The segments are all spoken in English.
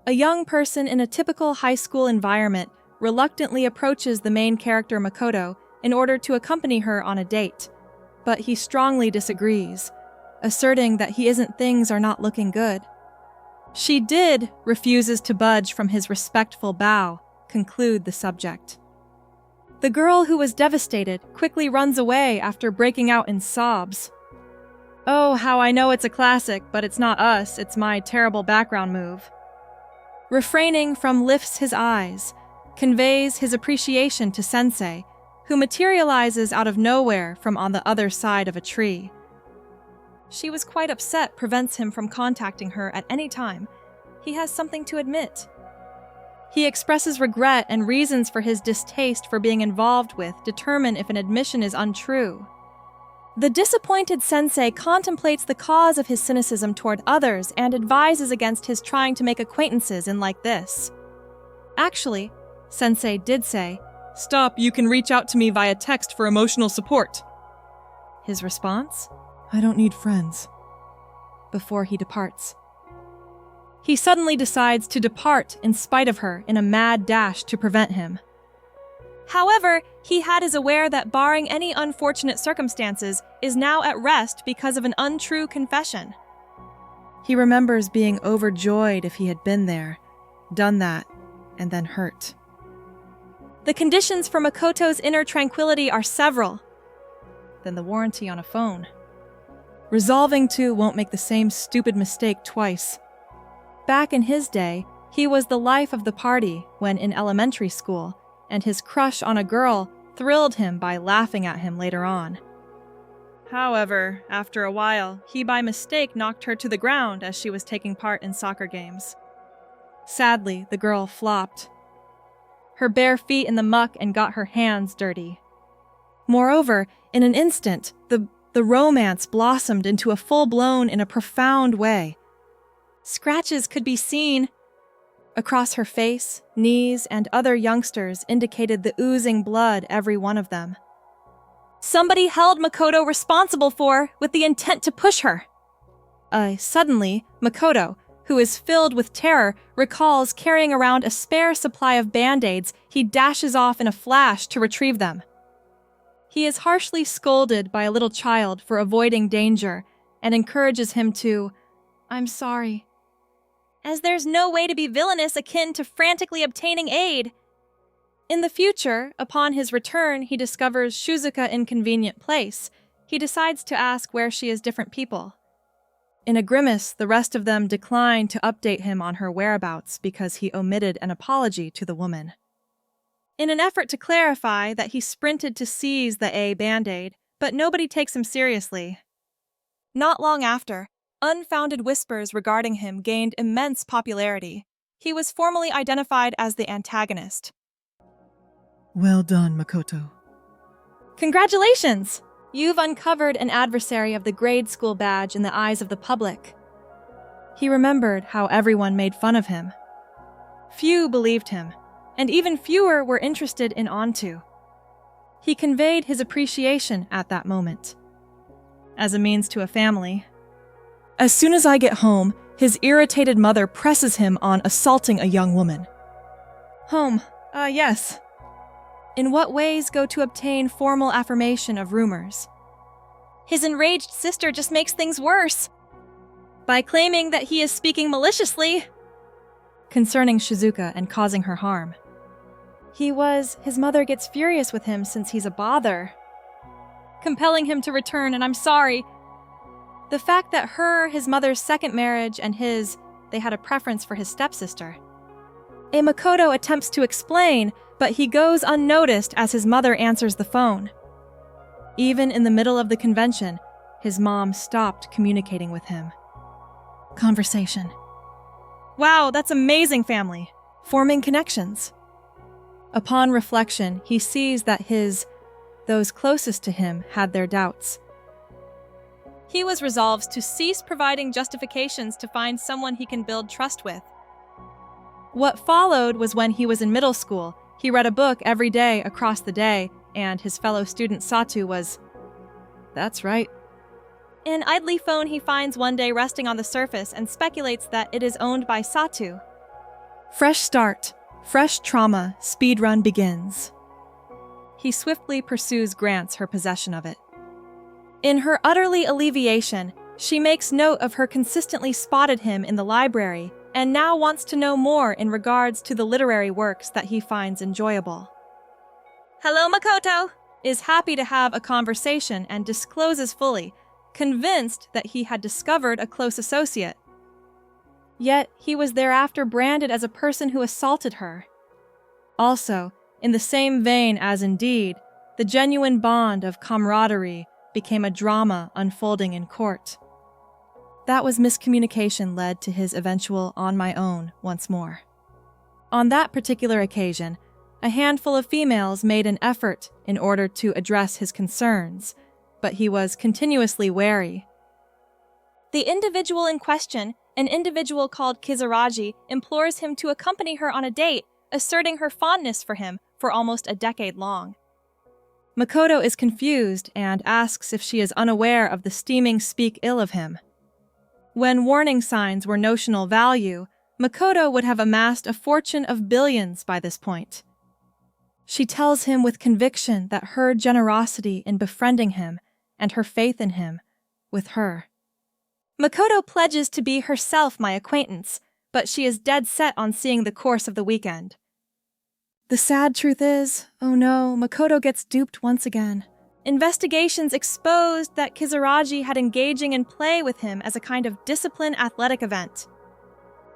A young person in a typical high school environment reluctantly approaches the main character Makoto in order to accompany her on a date, but he strongly disagrees, asserting that things are not looking good. She refuses to budge from his respectful bow, conclude the subject. The girl, who was devastated, quickly runs away after breaking out in sobs. Oh, how I know it's a classic, but it's not us, it's my terrible background move. Refraining from lifts his eyes, conveys his appreciation to Sensei, who materializes out of nowhere from on the other side of a tree. She was quite upset, prevents him from contacting her at any time. He has something to admit. He expresses regret, and reasons for his distaste for being involved with determine if an admission is untrue. The disappointed Sensei contemplates the cause of his cynicism toward others and advises against his trying to make acquaintances in like this. Actually, Sensei did say, "Stop, you can reach out to me via text for emotional support." His response? "I don't need friends." Before he departs. He suddenly decides to depart in spite of her in a mad dash to prevent him. However, he is aware that barring any unfortunate circumstances is now at rest because of an untrue confession. He remembers being overjoyed if he had been there, done that, and then hurt. The conditions for Makoto's inner tranquility are several. Then the warranty on a phone. Resolving to won't make the same stupid mistake twice. Back in his day, he was the life of the party when in elementary school, and his crush on a girl thrilled him by laughing at him later on. However, after a while, he by mistake knocked her to the ground as she was taking part in soccer games. Sadly, the girl flopped. Her bare feet in the muck and got her hands dirty. Moreover, in an instant, the romance blossomed into a full-blown in a profound way. Scratches could be seen across her face, knees, and other youngsters indicated the oozing blood, every one of them. Somebody held Makoto responsible with the intent to push her. Suddenly, Makoto, who is filled with terror, recalls carrying around a spare supply of Band-Aids. He dashes off in a flash to retrieve them. He is harshly scolded by a little child for avoiding danger and encourages him to, "I'm sorry," as there's no way to be villainous akin to frantically obtaining aid. In the future, upon his return, he discovers Shizuka inconvenient place. He decides to ask where she is different people. In a grimace, the rest of them decline to update him on her whereabouts because he omitted an apology to the woman. In an effort to clarify that he sprinted to seize the A Band-Aid, but nobody takes him seriously. Not long after, unfounded whispers regarding him gained immense popularity. He was formally identified as the antagonist. Well done, Makoto. Congratulations! You've uncovered an adversary of the grade school badge in the eyes of the public. He remembered how everyone made fun of him. Few believed him, and even fewer were interested in Onto. He conveyed his appreciation at that moment. As a means to a family. As soon as I get home, his irritated mother presses him on assaulting a young woman. Home, yes. In what ways go to obtain formal affirmation of rumors? His enraged sister just makes things worse. By claiming that he is speaking maliciously concerning Shizuka and causing her harm. His mother gets furious with him since he's a bother. Compelling him to return, and I'm sorry. The fact that his mother's second marriage, and they had a preference for his stepsister. Makoto attempts to explain, but he goes unnoticed as his mother answers the phone. Even in the middle of the convention, his mom stopped communicating with him. Conversation. Wow, that's amazing, family. Forming connections. Upon reflection, he sees that those closest to him had their doubts. He resolves to cease providing justifications to find someone he can build trust with. What followed was when he was in middle school. He read a book every day across the day, and his fellow student Satu was, "That's right." An idly phone he finds one day resting on the surface and speculates that it is owned by Satu. Fresh start, fresh trauma, speedrun begins. He swiftly pursues grants her possession of it. In her utterly alleviation, she makes note of her consistently spotted him in the library and now wants to know more in regards to the literary works that he finds enjoyable. Hello, Makoto! Is happy to have a conversation and discloses fully, convinced that he had discovered a close associate. Yet he was thereafter branded as a person who assaulted her. Also, in the same vein as Indeed, the genuine bond of camaraderie became a drama unfolding in court. That was miscommunication led to his eventual on my own once more. On that particular occasion, a handful of females made an effort in order to address his concerns, but he was continuously wary. The individual in question, an individual called Kizuraji, implores him to accompany her on a date, asserting her fondness for him for almost a decade long. Makoto is confused and asks if she is unaware of the steaming speak ill of him. When warning signs were notional value, Makoto would have amassed a fortune of billions by this point. She tells him with conviction that her generosity in befriending him and her faith in him, with her. Makoto pledges to be herself my acquaintance, but she is dead set on seeing the course of the weekend. The sad truth is, oh no, Makoto gets duped once again. Investigations exposed that Kizuraji had engaging in play with him as a kind of discipline athletic event.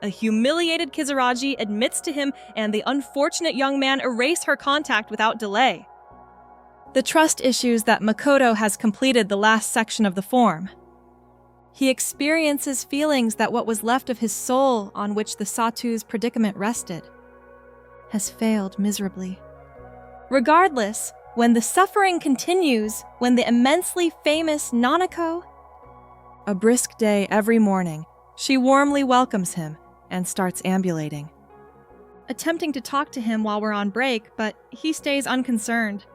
A humiliated Kizuraji admits to him and the unfortunate young man erase her contact without delay. The trust issues that Makoto has completed the last section of the form. He experiences feelings that what was left of his soul on which the Satu's predicament rested has failed miserably. Regardless, when the suffering continues, when the immensely famous Nanako, a brisk day every morning, she warmly welcomes him and starts ambulating. Attempting to talk to him while we're on break, but he stays unconcerned.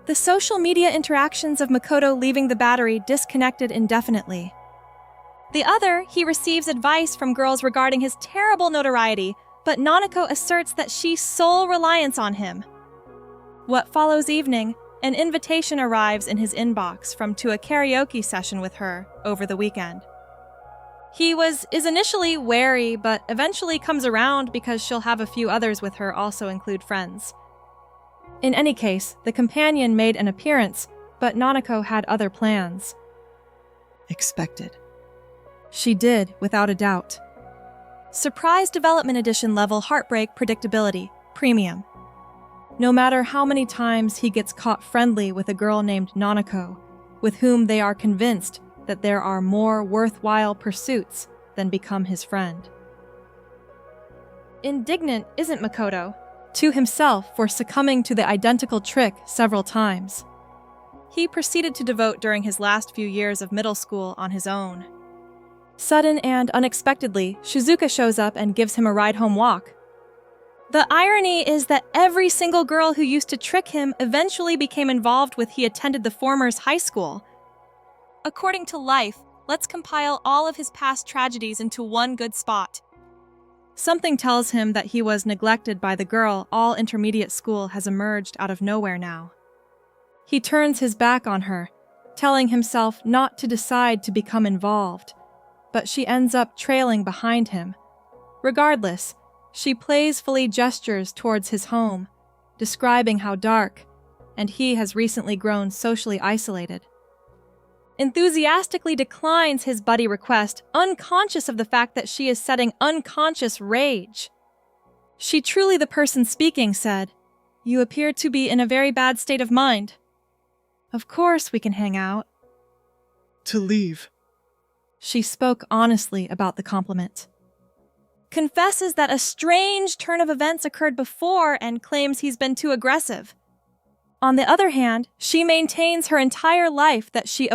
The social media interactions of Makoto leaving the battery disconnected indefinitely. The other, he receives advice from girls regarding his terrible notoriety, but Nanako asserts that she's sole reliance on him. What follows evening, an invitation arrives in his inbox to a karaoke session with her over the weekend. He is initially wary, but eventually comes around because she'll have a few others with her also include friends. In any case, the companion made an appearance, but Nanako had other plans. Expected. She did, without a doubt. Surprise Development Edition level heartbreak predictability, premium. No matter how many times he gets caught friendly with a girl named Nanako, with whom they are convinced that there are more worthwhile pursuits than become his friend. Indignant isn't Makoto, to himself for succumbing to the identical trick several times. He proceeded to devote during his last few years of middle school on his own. Sudden and unexpectedly, Shizuka shows up and gives him a ride-home walk. The irony is that every single girl who used to trick him eventually became involved with he attended the former's high school. According to Life, let's compile all of his past tragedies into one good spot. Something tells him that he was neglected by the girl all intermediate school has emerged out of nowhere now. He turns his back on her, telling himself not to decide to become involved, but she ends up trailing behind him. Regardless, she playfully gestures towards his home, describing how dark, and he has recently grown socially isolated. Enthusiastically declines his buddy request, unconscious of the fact that she is setting unconscious rage. She, truly the person speaking, said, "You appear to be in a very bad state of mind. Of course we can hang out." To leave. She spoke honestly about the compliment. Confesses that a strange turn of events occurred before and claims he's been too aggressive. On the other hand, she maintains her entire life that she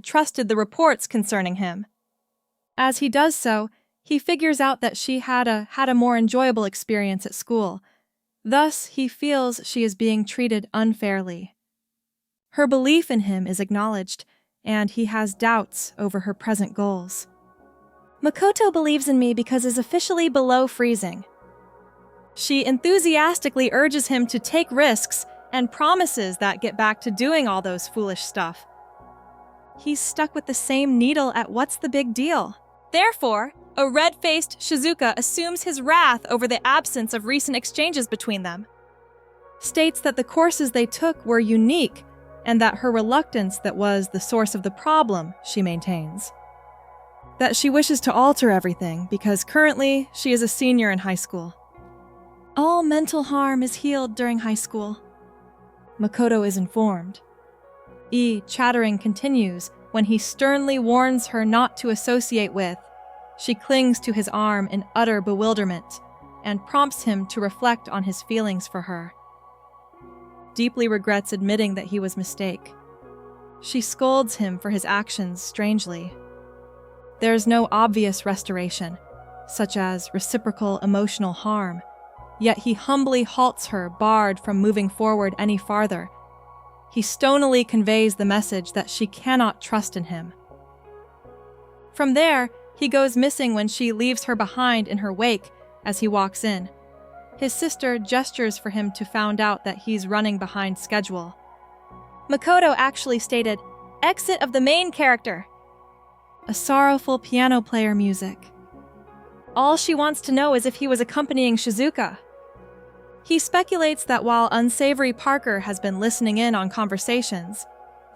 trusted the reports concerning him. As he does so, he figures out that she had a more enjoyable experience at school. Thus, he feels she is being treated unfairly. Her belief in him is acknowledged, and he has doubts over her present goals. Makoto believes in me because is officially below freezing. She enthusiastically urges him to take risks and promises that get back to doing all those foolish stuff. He's stuck with the same needle at what's the big deal. Therefore, a red-faced Shizuka assumes his wrath over the absence of recent exchanges between them. States that the courses they took were unique and that her reluctance that was the source of the problem, she maintains. That she wishes to alter everything because currently she is a senior in high school. All mental harm is healed during high school. Makoto is informed. Chattering continues when he sternly warns her not to associate with. She clings to his arm in utter bewilderment and prompts him to reflect on his feelings for her. Deeply regrets admitting that he was mistake. She scolds him for his actions strangely. There's no obvious restoration, such as reciprocal emotional harm, yet he humbly halts her, barred from moving forward any farther. He stonily conveys the message that she cannot trust in him. From there, he goes missing when she leaves her behind in her wake as he walks in. His sister gestures for him to find out that he's running behind schedule. Makoto actually stated, "Exit of the main character." A sorrowful piano player music. All she wants to know is if he was accompanying Shizuka. He speculates that while unsavory Parker has been listening in on conversations,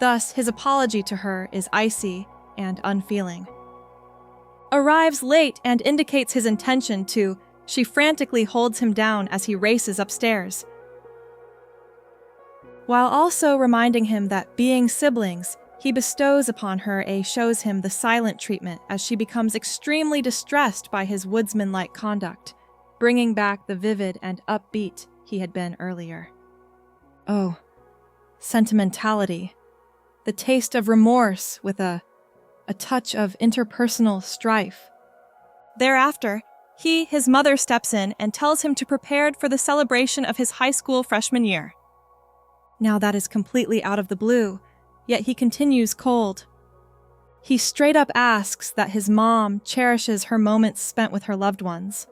thus his apology to her is icy and unfeeling. Arrives late and indicates his intention to. She frantically holds him down as he races upstairs, while also reminding him that being siblings, he bestows upon her shows him the silent treatment as she becomes extremely distressed by his woodsman-like conduct, bringing back the vivid and upbeat he had been earlier. Oh, sentimentality, the taste of remorse with a touch of interpersonal strife. Thereafter, his mother steps in and tells him to prepare for the celebration of his high school freshman year. Now that is completely out of the blue, yet he continues cold. He straight up asks that his mom cherishes her moments spent with her loved ones.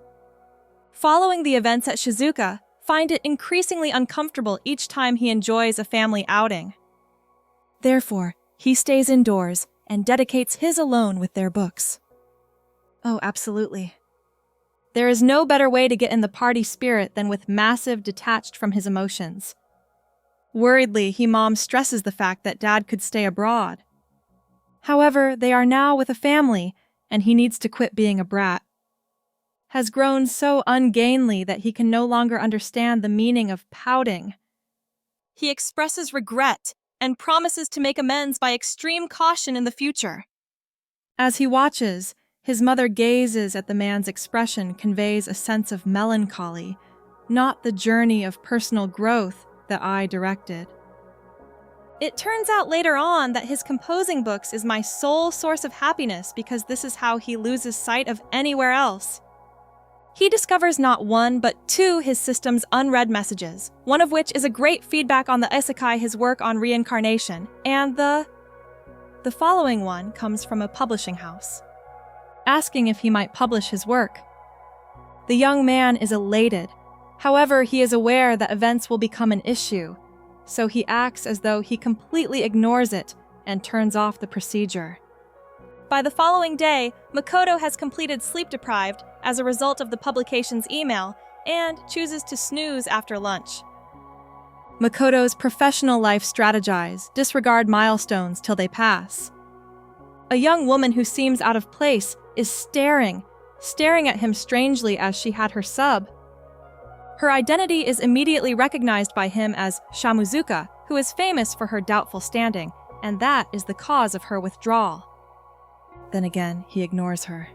Following the events at Shizuka, find it increasingly uncomfortable each time he enjoys a family outing. Therefore, he stays indoors and dedicates his alone with their books. Oh, absolutely. There is no better way to get in the party spirit than with massive detached from his emotions. Worriedly, mom stresses the fact that dad could stay abroad. However, they are now with a family, and he needs to quit being a brat. Has grown so ungainly that he can no longer understand the meaning of pouting. He expresses regret and promises to make amends by extreme caution in the future. As he watches, his mother gazes at the man's expression conveys a sense of melancholy, not the journey of personal growth that I directed. It turns out later on that his composing books is my sole source of happiness because this is how he loses sight of anywhere else. He discovers not one, but two his system's unread messages, one of which is a great feedback on the isekai his work on reincarnation, and the following one comes from a publishing house, asking if he might publish his work. The young man is elated. However, he is aware that events will become an issue, so he acts as though he completely ignores it and turns off the procedure. By the following day, Makoto has completed sleep-deprived as a result of the publication's email and chooses to snooze after lunch. Makoto's professional life strategize, disregard milestones till they pass. A young woman who seems out of place is staring at him strangely as she had her sub. Her identity is immediately recognized by him as Shamuzuka, who is famous for her doubtful standing, and that is the cause of her withdrawal. Then again, he ignores her.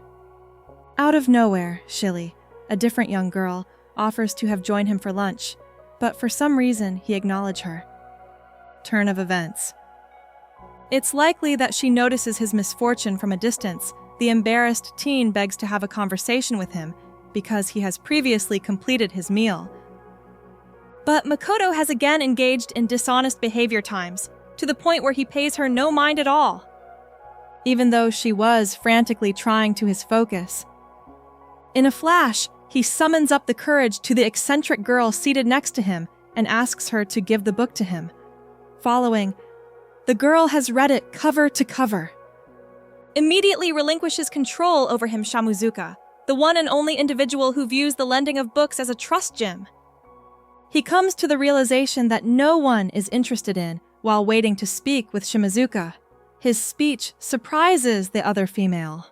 Out of nowhere, Shilly, a different young girl, offers to have joined him for lunch, but for some reason he acknowledges her. Turn of events. It's likely that she notices his misfortune from a distance. The embarrassed teen begs to have a conversation with him because he has previously completed his meal. But Makoto has again engaged in dishonest behavior times, to the point where he pays her no mind at all, even though she was frantically trying to his focus. In a flash, he summons up the courage to the eccentric girl seated next to him and asks her to give the book to him. Following, the girl has read it cover to cover. Immediately relinquishes control over him Shamuzuka, the one and only individual who views the lending of books as a trust gem. He comes to the realization that no one is interested in while waiting to speak with Shimazuka. His speech surprises the other female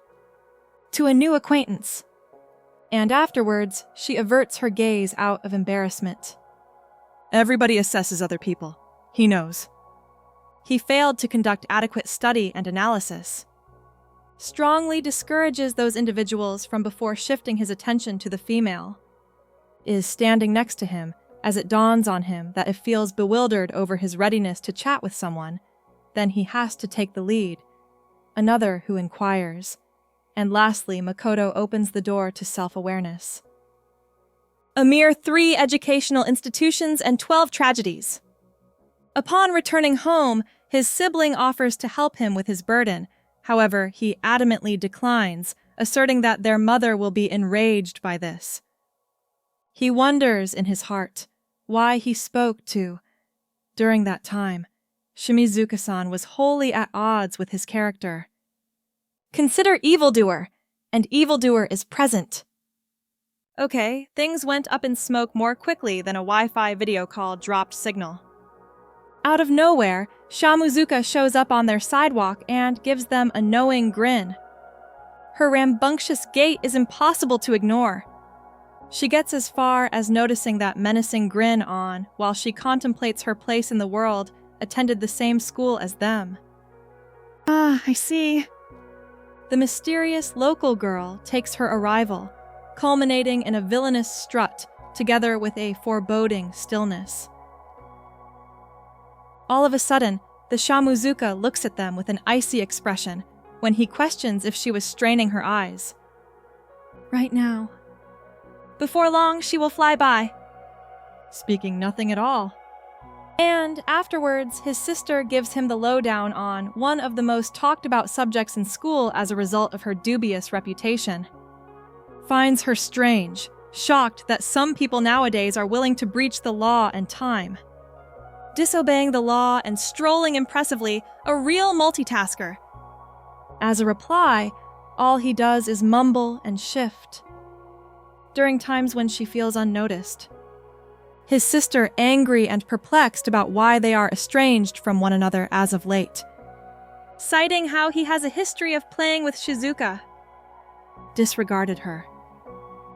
to a new acquaintance, and afterwards she averts her gaze out of embarrassment. Everybody assesses other people. He knows. He failed to conduct adequate study and analysis. Strongly discourages those individuals from before shifting his attention to the female. Is standing next to him as it dawns on him that if feels bewildered over his readiness to chat with someone, then he has to take the lead. Another who inquires. And lastly, Makoto opens the door to self-awareness. A mere 3 educational institutions and 12 tragedies. Upon returning home, his sibling offers to help him with his burden. However, he adamantly declines, asserting that their mother will be enraged by this. He wonders in his heart why he spoke to. During that time, Shimizuka-san was wholly at odds with his character. Consider evildoer, and evildoer is present. Okay, things went up in smoke more quickly than a Wi-Fi video call dropped signal. Out of nowhere, Shamuzuka shows up on their sidewalk and gives them a knowing grin. Her rambunctious gait is impossible to ignore. She gets as far as noticing that menacing grin on while she contemplates her place in the world, attended the same school as them. Ah, I see. The mysterious local girl takes her arrival, culminating in a villainous strut together with a foreboding stillness. All of a sudden, the Shamuzuka looks at them with an icy expression when he questions if she was straining her eyes. Right now. Before long, she will fly by. Speaking nothing at all. And afterwards, his sister gives him the lowdown on one of the most talked about subjects in school as a result of her dubious reputation. Finds her strange, shocked that some people nowadays are willing to breach the law and time. Disobeying the law and strolling impressively, a real multitasker. As a reply, all he does is mumble and shift. During times when she feels unnoticed. His sister angry and perplexed about why they are estranged from one another as of late. Citing how he has a history of playing with Shizuka. Disregarded her.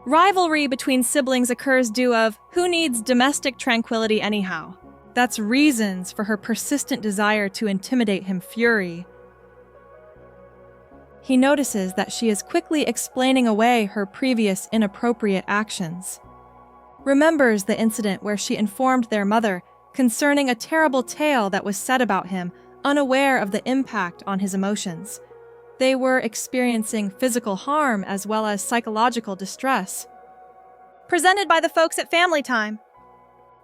Rivalry between siblings occurs due of who needs domestic tranquility anyhow. That's reasons for her persistent desire to intimidate him fury. He notices that she is quickly explaining away her previous inappropriate actions. Remembers the incident where she informed their mother concerning a terrible tale that was said about him, unaware of the impact on his emotions. They were experiencing physical harm as well as psychological distress. Presented by the folks at Family Time.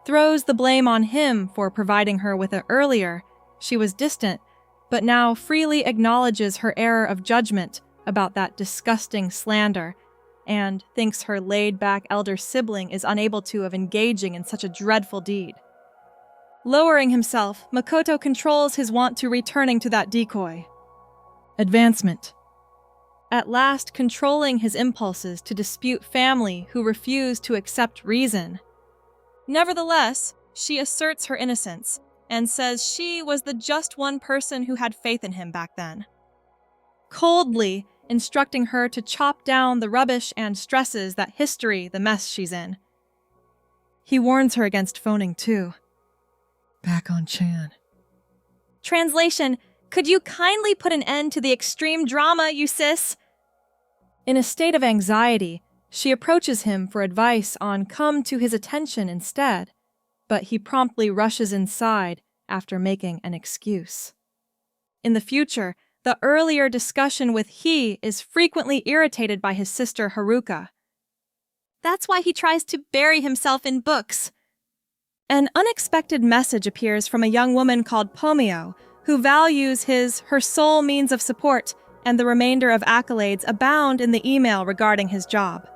Throws the blame on him for providing her with it earlier. She was distant, but now freely acknowledges her error of judgment about that disgusting slander, and thinks her laid-back elder sibling is unable to of engaging in such a dreadful deed. Lowering himself, Makoto controls his want to returning to that decoy. Advancement. At last controlling his impulses to dispute family who refuse to accept reason. Nevertheless, she asserts her innocence, and says she was the just one person who had faith in him back then. Coldly, instructing her to chop down the rubbish and stresses that history the mess she's in. He warns her against phoning too. Back on Chan. Translation, could you kindly put an end to the extreme drama, you sis? In a state of anxiety, she approaches him for advice on come to his attention instead, but he promptly rushes inside after making an excuse. In the future, the earlier discussion with he is frequently irritated by his sister Haruka. That's why he tries to bury himself in books. An unexpected message appears from a young woman called Pomeko, who values her sole means of support, and the remainder of accolades abound in the email regarding his job.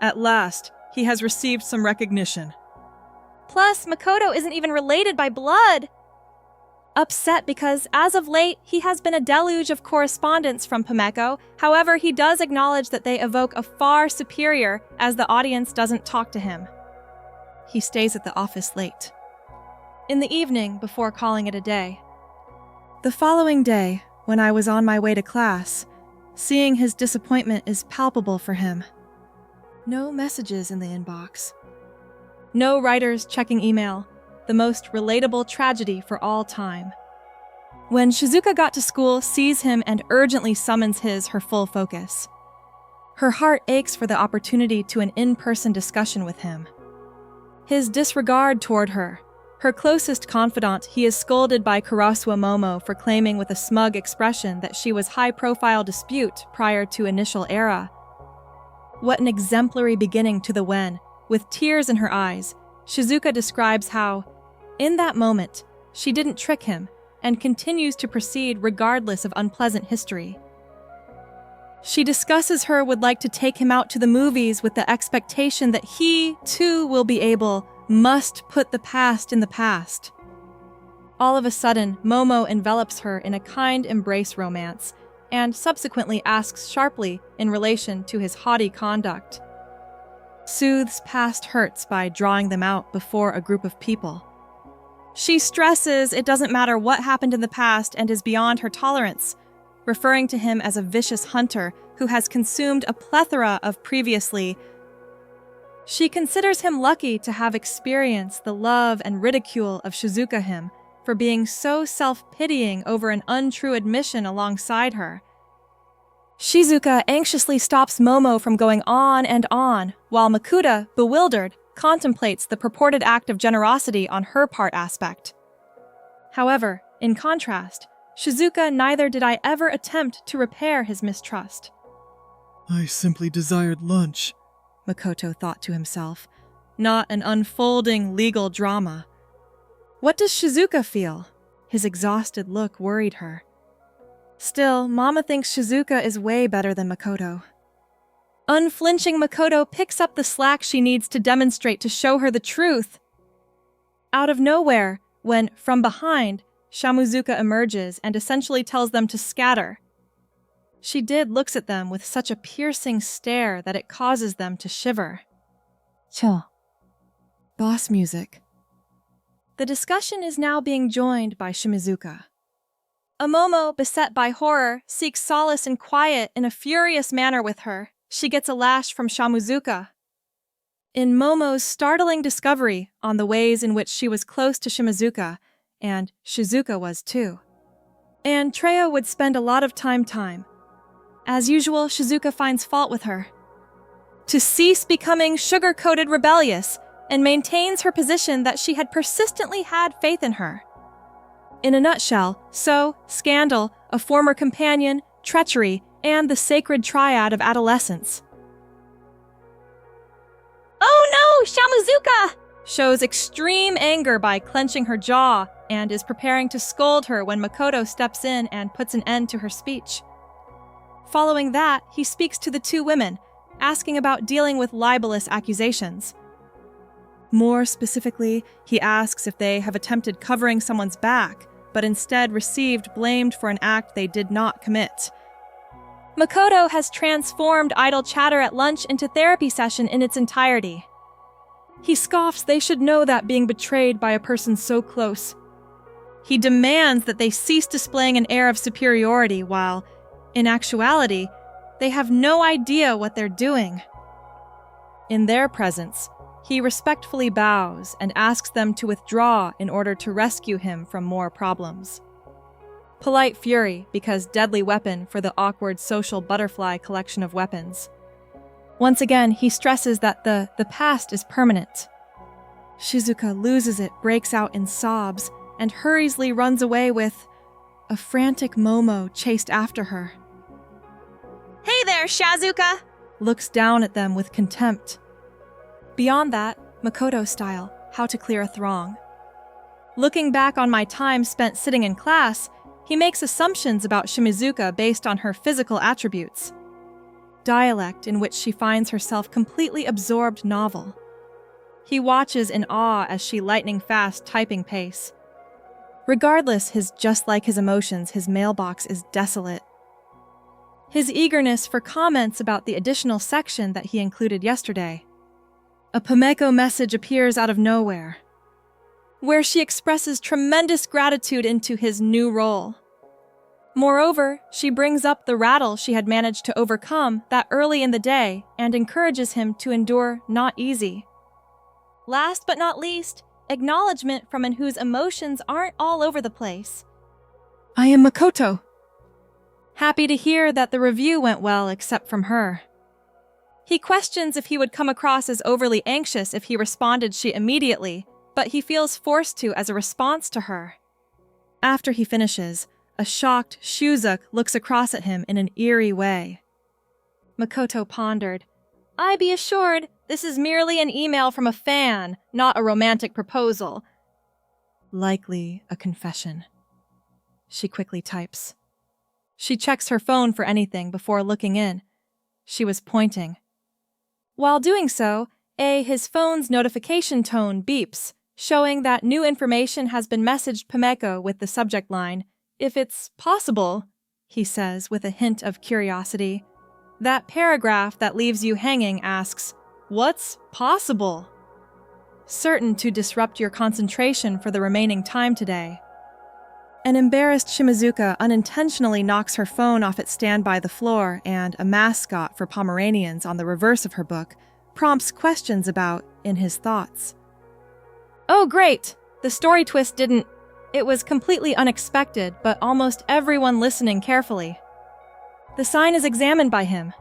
At last, he has received some recognition. Plus, Makoto isn't even related by blood. Upset because, as of late, he has been a deluge of correspondence from Pomeko. However, he does acknowledge that they evoke a far superior, as the audience doesn't talk to him. He stays at the office late. In the evening, before calling it a day. The following day, when I was on my way to class, seeing his disappointment is palpable for him. No messages in the inbox. No writers checking email. The most relatable tragedy for all time. When Shizuka got to school, sees him and urgently summons her full focus. Her heart aches for the opportunity to an in-person discussion with him. His disregard toward her closest confidant, he is scolded by Kurasuwa Momo for claiming with a smug expression that she was high-profile dispute prior to initial era. What an exemplary beginning to the when, with tears in her eyes, Shizuka describes how, in that moment, she didn't trick him and continues to proceed regardless of unpleasant history. She discusses her would like to take him out to the movies with the expectation that he, too, must put the past in the past. All of a sudden, Momo envelops her in a kind embrace romance and subsequently asks sharply in relation to his haughty conduct. Soothes past hurts by drawing them out before a group of people. She stresses it doesn't matter what happened in the past and is beyond her tolerance, referring to him as a vicious hunter who has consumed a plethora of previously. She considers him lucky to have experienced the love and ridicule of Shizuka him for being so self-pitying over an untrue admission alongside her. Shizuka anxiously stops Momo from going on and on, while Makuta, bewildered, contemplates the purported act of generosity on her part aspect. However, in contrast, Shizuka neither did I ever attempt to repair his mistrust. I simply desired lunch, Makoto thought to himself, not an unfolding legal drama. What does Shizuka feel? His exhausted look worried her. Still, Mama thinks Shizuka is way better than Makoto. Unflinching Makoto picks up the slack she needs to demonstrate to show her the truth. Out of nowhere, when, from behind, Shamuzuka emerges and essentially tells them to scatter. She looks at them with such a piercing stare that it causes them to shiver. Chill. Boss music. The discussion is now being joined by Shimizuka. Momo, beset by horror, seeks solace and quiet in a furious manner with her. She gets a lash from Shamuzuka. In Momo's startling discovery on the ways in which she was close to Shimizuka, and Shizuka was too. And Treya would spend a lot of time. As usual, Shizuka finds fault with her. To cease becoming sugar-coated rebellious, and maintains her position that she had persistently had faith in her. In a nutshell, scandal, a former companion, treachery, and the sacred triad of adolescence. Oh no, Shamuzuka! Shows extreme anger by clenching her jaw and is preparing to scold her when Makoto steps in and puts an end to her speech. Following that, he speaks to the two women, asking about dealing with libelous accusations. More specifically, he asks if they have attempted covering someone's back, but instead received blamed for an act they did not commit. Makoto has transformed idle chatter at lunch into therapy session in its entirety. He scoffs they should know that being betrayed by a person so close. He demands that they cease displaying an air of superiority while, in actuality, they have no idea what they're doing. In their presence, he respectfully bows and asks them to withdraw in order to rescue him from more problems. Polite fury, because deadly weapon for the awkward social butterfly collection of weapons. Once again, he stresses that the past is permanent. Shizuka loses it, breaks out in sobs, and hurriedly runs away with a frantic Momo chased after her. Hey there, Shazuka! Looks down at them with contempt. Beyond that, Makoto style, how to clear a throng. Looking back on my time spent sitting in class, he makes assumptions about Shimizuka based on her physical attributes. dialect in which she finds herself completely absorbed novel. He watches in awe as she lightning-fast typing pace. Regardless just like his emotions, his mailbox is desolate. His eagerness for comments about the additional section that he included yesterday. A Pomeko message appears out of nowhere, where she expresses tremendous gratitude into his new role. Moreover, she brings up the rattle she had managed to overcome that early in the day and encourages him to endure not easy. Last but not least, acknowledgement from whose emotions aren't all over the place. I am Makoto. Happy to hear that the review went well except from her. He questions if he would come across as overly anxious if he responded she immediately, but he feels forced to as a response to her. After he finishes, a shocked Shuzuk looks across at him in an eerie way. Makoto pondered. I be assured, this is merely an email from a fan, not a romantic proposal. Likely a confession. She quickly types. She checks her phone for anything before looking in. She was pointing. While doing so, his phone's notification tone beeps, showing that new information has been messaged Pomeko with the subject line, "If it's possible," he says with a hint of curiosity. That paragraph that leaves you hanging asks, "What's possible?" Certain to disrupt your concentration for the remaining time today. An embarrassed Shimazuka unintentionally knocks her phone off its stand by the floor, and a mascot for Pomeranians on the reverse of her book prompts questions about in his thoughts. Oh great! The story twist didn't... It was completely unexpected, but almost everyone listening carefully. The sign is examined by him.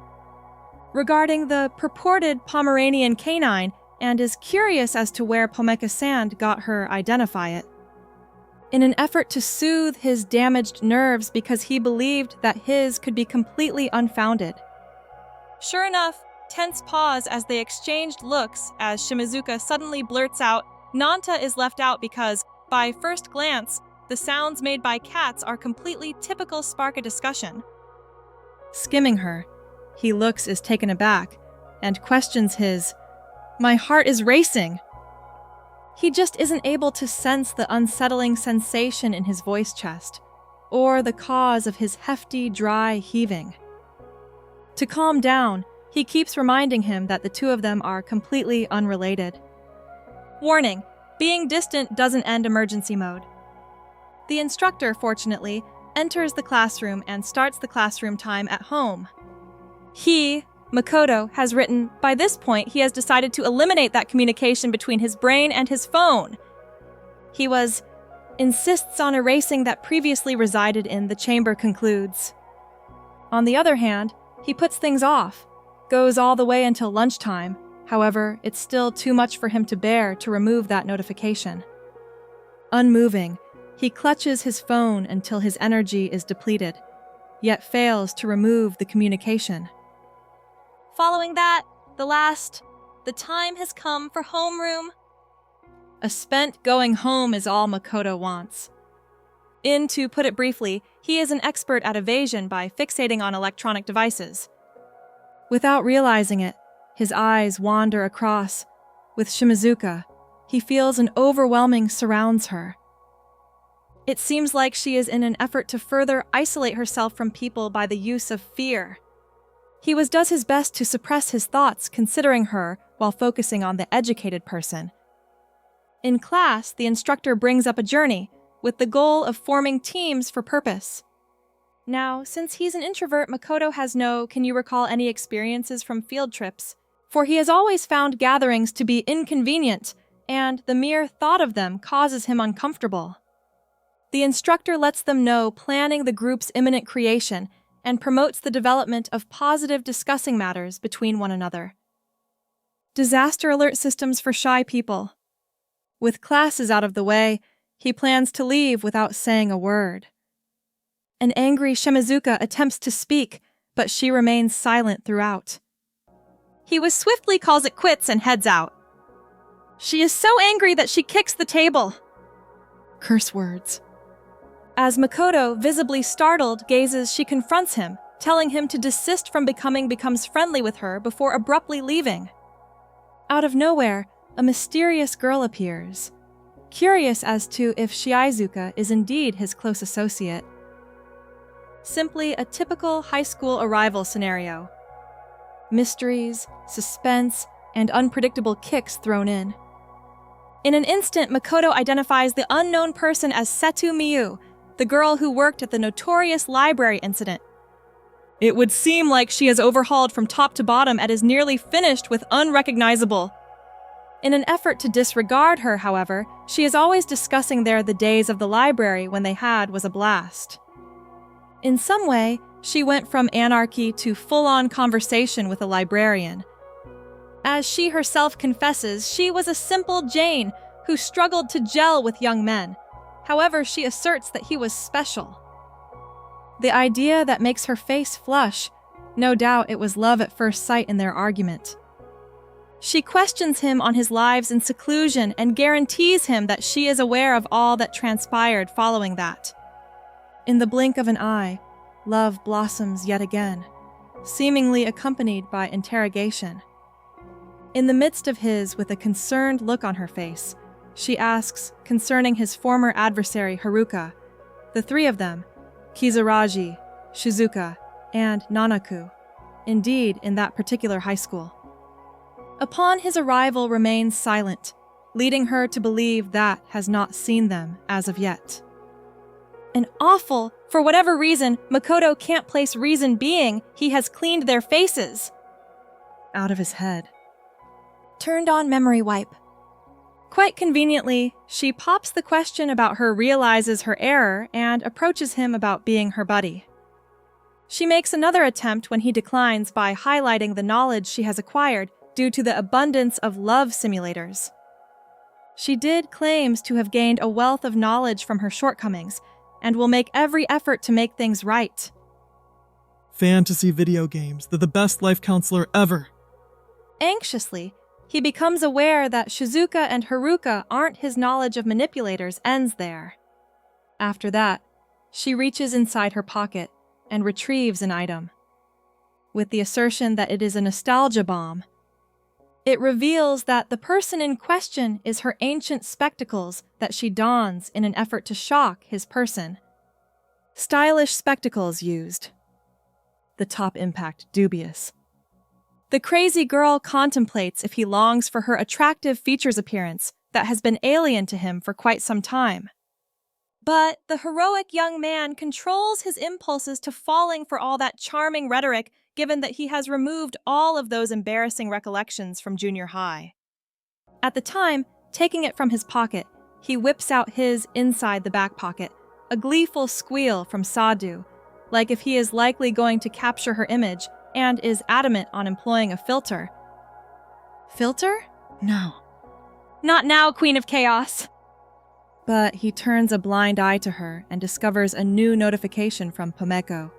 Regarding the purported Pomeranian canine, and is curious as to where Pomeko-san got her identify it. In an effort to soothe his damaged nerves because he believed that his could be completely unfounded. Sure enough, tense pause as they exchanged looks as Shimazuka suddenly blurts out, Nyanta is left out because, by first glance, the sounds made by cats are completely typical spark a discussion. Skimming her, he looks as taken aback and questions his, "My heart is racing." He just isn't able to sense the unsettling sensation in his voice chest, or the cause of his hefty, dry heaving. To calm down, he keeps reminding him that the two of them are completely unrelated. Warning, being distant doesn't end emergency mode. The instructor, fortunately, enters the classroom and starts the classroom time at home. He, Makoto, has written, by this point he has decided to eliminate that communication between his brain and his phone. He insists on erasing that previously resided in the chamber concludes. On the other hand, he puts things off, goes all the way until lunchtime. However, it's still too much for him to bear to remove that notification. Unmoving, he clutches his phone until his energy is depleted, yet fails to remove the communication. Following that, the time has come for homeroom. A spent going home is all Makoto wants. To put it briefly, he is an expert at evasion by fixating on electronic devices. Without realizing it, his eyes wander across. With Shimazuka, he feels an overwhelming surrounds her. It seems like she is in an effort to further isolate herself from people by the use of fear. He does his best to suppress his thoughts considering her while focusing on the educated person. In class, the instructor brings up a journey with the goal of forming teams for purpose. Now, since he's an introvert, Makoto has can you recall any experiences from field trips? For he has always found gatherings to be inconvenient, and the mere thought of them causes him uncomfortable. The instructor lets them know planning the group's imminent creation and promotes the development of positive discussing matters between one another. Disaster alert systems for shy people. With classes out of the way, he plans to leave without saying a word. An angry Shimazuka attempts to speak, but she remains silent throughout. He swiftly calls it quits and heads out. She is so angry that she kicks the table. Curse words. As Makoto, visibly startled, gazes, she confronts him, telling him to desist from becomes friendly with her before abruptly leaving. Out of nowhere, a mysterious girl appears, curious as to if Shizuka is indeed his close associate. Simply a typical high school arrival scenario. Mysteries, suspense, and unpredictable kicks thrown in. In an instant, Makoto identifies the unknown person as Setu Miyu, the girl who worked at the notorious library incident. It would seem like she has overhauled from top to bottom and is nearly finished with unrecognizable. In an effort to disregard her, however, she is always discussing there the days of the library when they had was a blast. In some way, she went from anarchy to full-on conversation with a librarian. As she herself confesses, she was a simple Jane who struggled to gel with young men. However, she asserts that he was special. The idea that makes her face flush, no doubt it was love at first sight in their argument. She questions him on his lives in seclusion and guarantees him that she is aware of all that transpired following that. In the blink of an eye, love blossoms yet again, seemingly accompanied by interrogation. In the midst of his, with a concerned look on her face, she asks concerning his former adversary Haruka, the three of them, Kizuraji, Shizuka, and Nanaku, indeed in that particular high school. Upon his arrival remains silent, leading her to believe that has not seen them as of yet. For whatever reason, Makoto can't place reason being he has cleaned their faces. Out of his head. Turned on memory wipe. Quite conveniently, she pops the question about her realizes her error and approaches him about being her buddy. She makes another attempt when he declines by highlighting the knowledge she has acquired due to the abundance of love simulators. She claims to have gained a wealth of knowledge from her shortcomings, and will make every effort to make things right. Fantasy video games, they're the best life counselor ever. Anxiously, he becomes aware that Shizuka and Haruka aren't his knowledge of manipulators ends there. After that, she reaches inside her pocket and retrieves an item. With the assertion that it is a nostalgia bomb, it reveals that the person in question is her ancient spectacles that she dons in an effort to shock his person. Stylish spectacles used. The top impact dubious. The crazy girl contemplates if he longs for her attractive features appearance that has been alien to him for quite some time. But the heroic young man controls his impulses to falling for all that charming rhetoric, given that he has removed all of those embarrassing recollections from junior high. At the time, taking it from his pocket, he whips out his inside the back pocket, a gleeful squeal from Sadu, like if he is likely going to capture her image and is adamant on employing a filter. Filter? No. Not now, Queen of Chaos! But he turns a blind eye to her and discovers a new notification from Pomeko.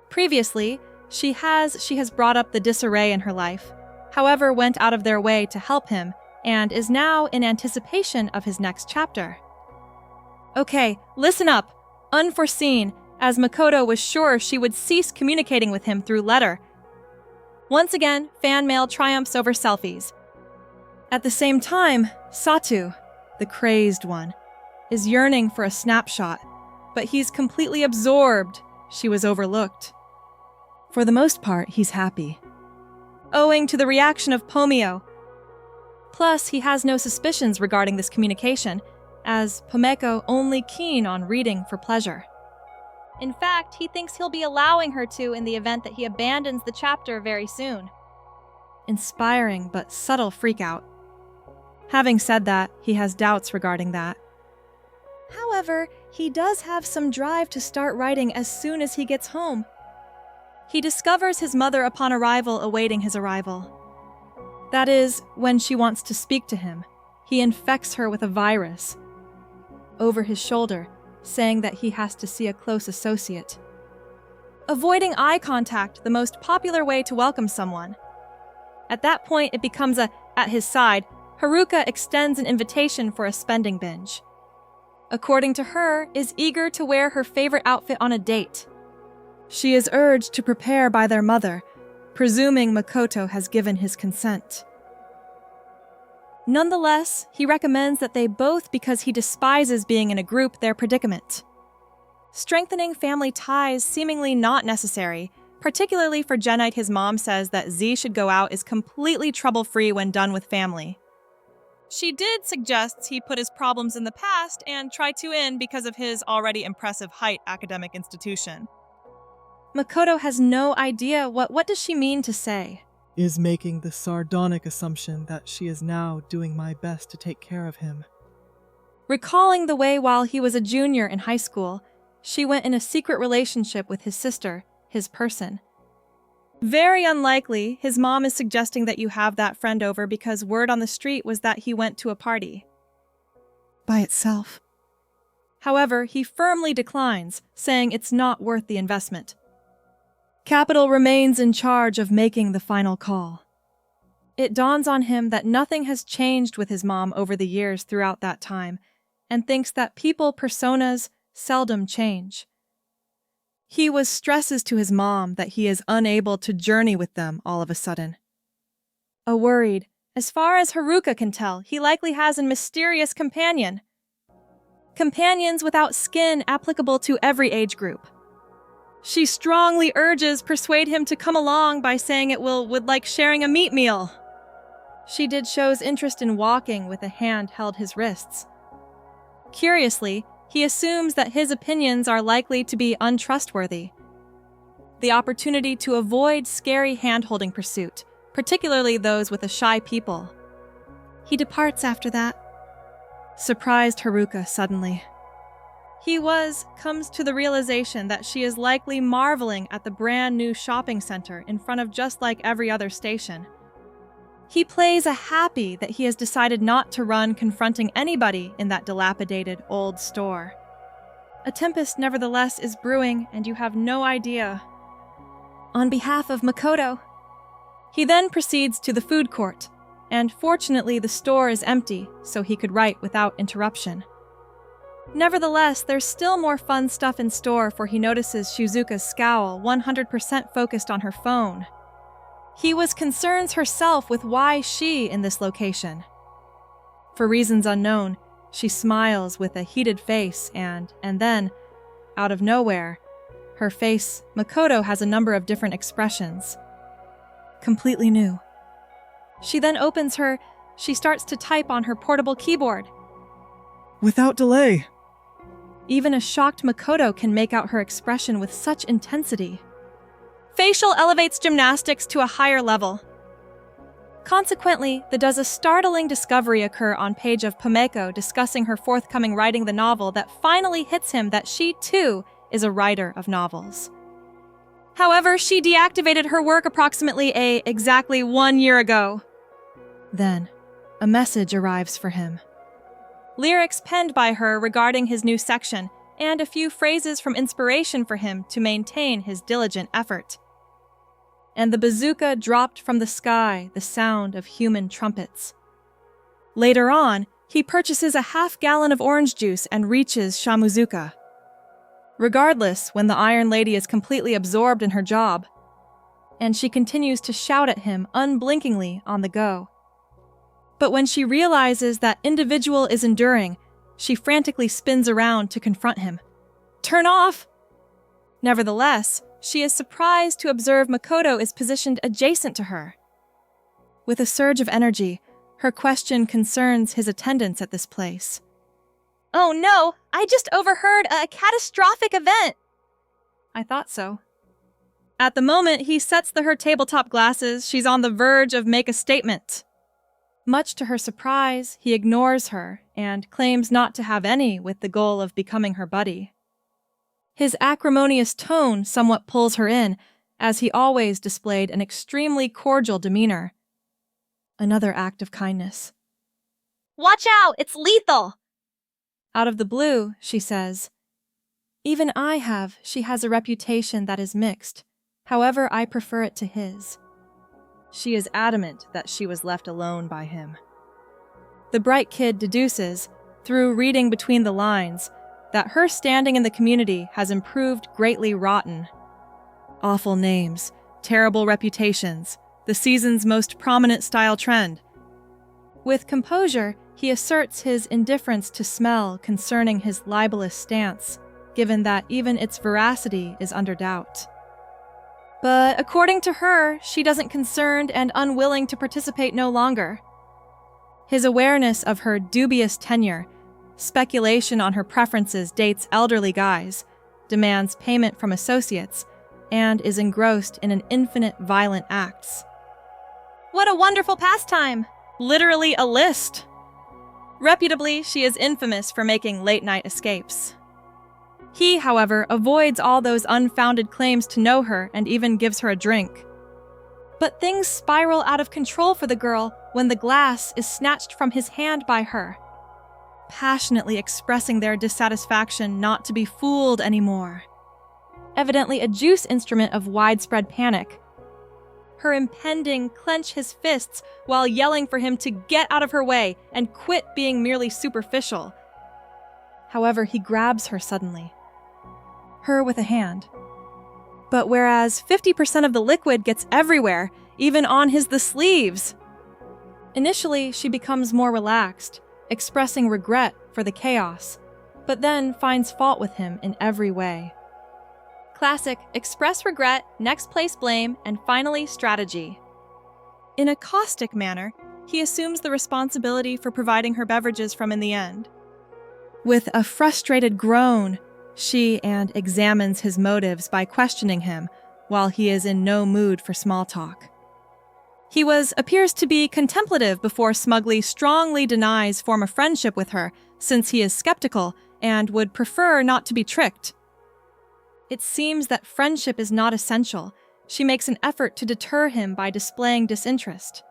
Previously, she has brought up the disarray in her life, however went out of their way to help him, and is now in anticipation of his next chapter. Okay, listen up. Unforeseen, as Makoto was sure she would cease communicating with him through letter. Once again, fan mail triumphs over selfies. At the same time, Satu, the crazed one, is yearning for a snapshot, but he's completely absorbed. She was overlooked. For the most part, he's happy, owing to the reaction of Pomeo. Plus, he has no suspicions regarding this communication, as Pomeko only keen on reading for pleasure. In fact, he thinks he'll be allowing her to in the event that he abandons the chapter very soon. Inspiring but subtle freakout. Having said that, he has doubts regarding that. However, he does have some drive to start writing as soon as he gets home. He discovers his mother upon arrival awaiting his arrival. That is, when she wants to speak to him, he infects her with a virus. Over his shoulder, saying that he has to see a close associate. Avoiding eye contact, the most popular way to welcome someone. At that point, it becomes at his side, Haruka extends an invitation for a spending binge. According to her, is eager to wear her favorite outfit on a date. She is urged to prepare by their mother, presuming Makoto has given his consent. Nonetheless, he recommends that they both because he despises being in a group their predicament. Strengthening family ties seemingly not necessary, particularly for Genite. His mom says that Z should go out is completely trouble-free when done with family. She did suggest he put his problems in the past and try to in because of his already impressive height academic institution. Makoto has no idea what does she mean to say. Is making the sardonic assumption that she is now doing my best to take care of him. Recalling the way while he was a junior in high school, she went in a secret relationship with his sister, his person. Very unlikely, his mom is suggesting that you have that friend over because word on the street was that he went to a party. By itself. However, he firmly declines, saying it's not worth the investment. Capital remains in charge of making the final call. It dawns on him that nothing has changed with his mom over the years throughout that time, and thinks that people personas seldom change. He stresses to his mom that he is unable to journey with them all of a sudden. Worried, as far as Haruka can tell, he likely has a mysterious companion. Companions without skin applicable to every age group. She strongly persuade him to come along by saying it would like sharing a meat meal. She shows interest in walking with a hand held his wrists. Curiously, he assumes that his opinions are likely to be untrustworthy. The opportunity to avoid scary hand-holding pursuit, particularly those with shy people. He departs after that. Surprised Haruka suddenly. He comes to the realization that she is likely marveling at the brand new shopping center in front of just like every other station. He plays happy that he has decided not to run confronting anybody in that dilapidated old store. A tempest nevertheless is brewing and you have no idea. On behalf of Makoto. He then proceeds to the food court, and fortunately the store is empty so he could write without interruption. Nevertheless, there's still more fun stuff in store, for he notices Shizuka's scowl 100% focused on her phone. He concerns herself with why she in this location. For reasons unknown, she smiles with a heated face and then, out of nowhere, her face, Makoto, has a number of different expressions. Completely new. She then she starts to type on her portable keyboard. Without delay. Even a shocked Makoto can make out her expression with such intensity. Facial elevates gymnastics to a higher level. Consequently, does a startling discovery occur on page of Pomeko discussing her forthcoming writing the novel that finally hits him that she, too, is a writer of novels. However, she deactivated her work approximately exactly 1 year ago. Then, a message arrives for him. Lyrics penned by her regarding his new section, and a few phrases from inspiration for him to maintain his diligent effort. And the bazooka dropped from the sky, the sound of human trumpets. Later on, he purchases a half-gallon of orange juice and reaches Shamuzuka. Regardless, when the Iron Lady is completely absorbed in her job, and she continues to shout at him unblinkingly on the go. But when she realizes that individual is enduring, she frantically spins around to confront him. Turn off! Nevertheless, she is surprised to observe Makoto is positioned adjacent to her. With a surge of energy, her question concerns his attendance at this place. Oh no, I just overheard a catastrophic event! I thought so. At the moment he sets her tabletop glasses, she's on the verge of make a statement. Much to her surprise, he ignores her and claims not to have any with the goal of becoming her buddy. His acrimonious tone somewhat pulls her in, as he always displayed an extremely cordial demeanor. Another act of kindness. Watch out, it's lethal! Out of the blue, she says, Even she has a reputation that is mixed. However, I prefer it to his. She is adamant that she was left alone by him. The bright kid deduces, through reading between the lines, that her standing in the community has improved greatly rotten. Awful names, terrible reputations, the season's most prominent style trend. With composure, he asserts his indifference to smell concerning his libelous stance, given that even its veracity is under doubt. But according to her, she doesn't concerned and unwilling to participate no longer. His awareness of her dubious tenure, speculation on her preferences dates elderly guys, demands payment from associates, and is engrossed in an infinite violent acts. What a wonderful pastime! Literally a list! Reputably, she is infamous for making late-night escapes. He, however, avoids all those unfounded claims to know her and even gives her a drink. But things spiral out of control for the girl when the glass is snatched from his hand by her, passionately expressing their dissatisfaction not to be fooled anymore. Evidently a juice instrument of widespread panic. Her impending clench his fists while yelling for him to get out of her way and quit being merely superficial. However, he grabs her suddenly. Her with a hand. But whereas 50% of the liquid gets everywhere, even on the sleeves. Initially, she becomes more relaxed, expressing regret for the chaos, but then finds fault with him in every way. Classic express regret, next place blame, and finally strategy. In a caustic manner, he assumes the responsibility for providing her beverages from in the end. With a frustrated groan, she examines his motives by questioning him while he is in no mood for small talk. He appears to be contemplative before smugly strongly denies form a friendship with her since he is skeptical and would prefer not to be tricked. It seems that friendship is not essential. She makes an effort to deter him by displaying disinterest.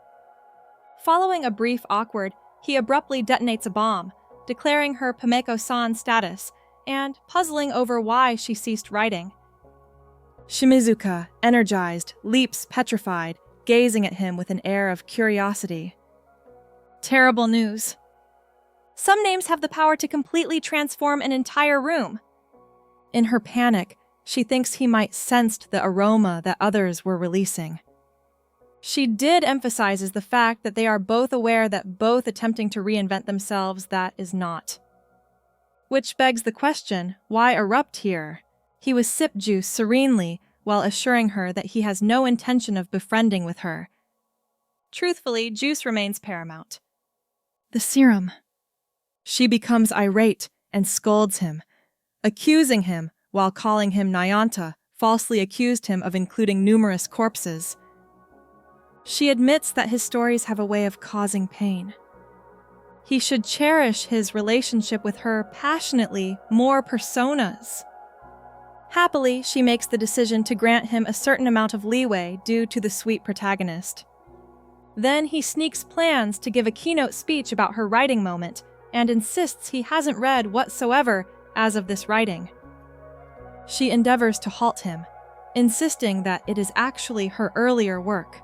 Following a brief awkward, he abruptly detonates a bomb, declaring her Pomeko-san status and puzzling over why she ceased writing. Shimizuka, energized, leaps petrified, gazing at him with an air of curiosity. Terrible news. Some names have the power to completely transform an entire room. In her panic, she thinks he might sense the aroma that others were releasing. She did emphasizes the fact that they are both aware that both attempting to reinvent themselves that is not. Which begs the question, why erupt here? He was sip juice serenely while assuring her that he has no intention of befriending with her. Truthfully, juice remains paramount. The serum. She becomes irate and scolds him, accusing him while calling him Nyanta, falsely accused him of including numerous corpses. She admits that his stories have a way of causing pain. He should cherish his relationship with her passionately, more personas. Happily, she makes the decision to grant him a certain amount of leeway due to the sweet protagonist. Then he sneaks plans to give a keynote speech about her writing moment and insists he hasn't read whatsoever as of this writing. She endeavors to halt him, insisting that it is actually her earlier work.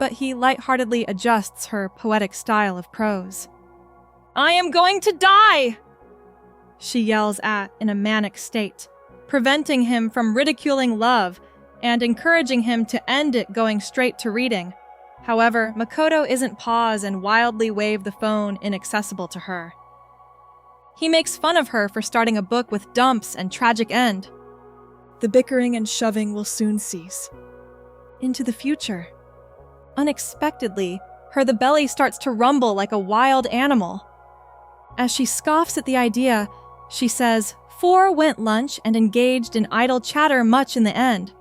But he lightheartedly adjusts her poetic style of prose. "I am going to die!" she yells in a manic state, preventing him from ridiculing love and encouraging him to end it going straight to reading. However, Makoto isn't pause and wildly wave the phone inaccessible to her. He makes fun of her for starting a book with dumps and tragic end. The bickering and shoving will soon cease. Into the future. Unexpectedly, the belly starts to rumble like a wild animal. As she scoffs at the idea, she says, 4 went lunch and engaged in idle chatter much in the end.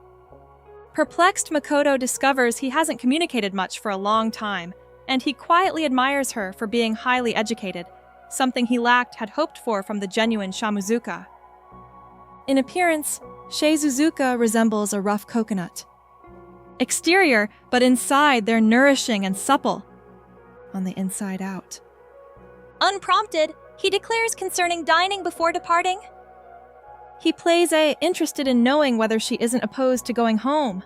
Perplexed, Makoto discovers he hasn't communicated much for a long time, and he quietly admires her for being highly educated, something he had hoped for from the genuine Shamuzuka. In appearance, Shizuzuka resembles a rough coconut. Exterior, but inside they're nourishing and supple. On the inside out. Unprompted, he declares concerning dining before departing. He plays interested in knowing whether she isn't opposed to going home.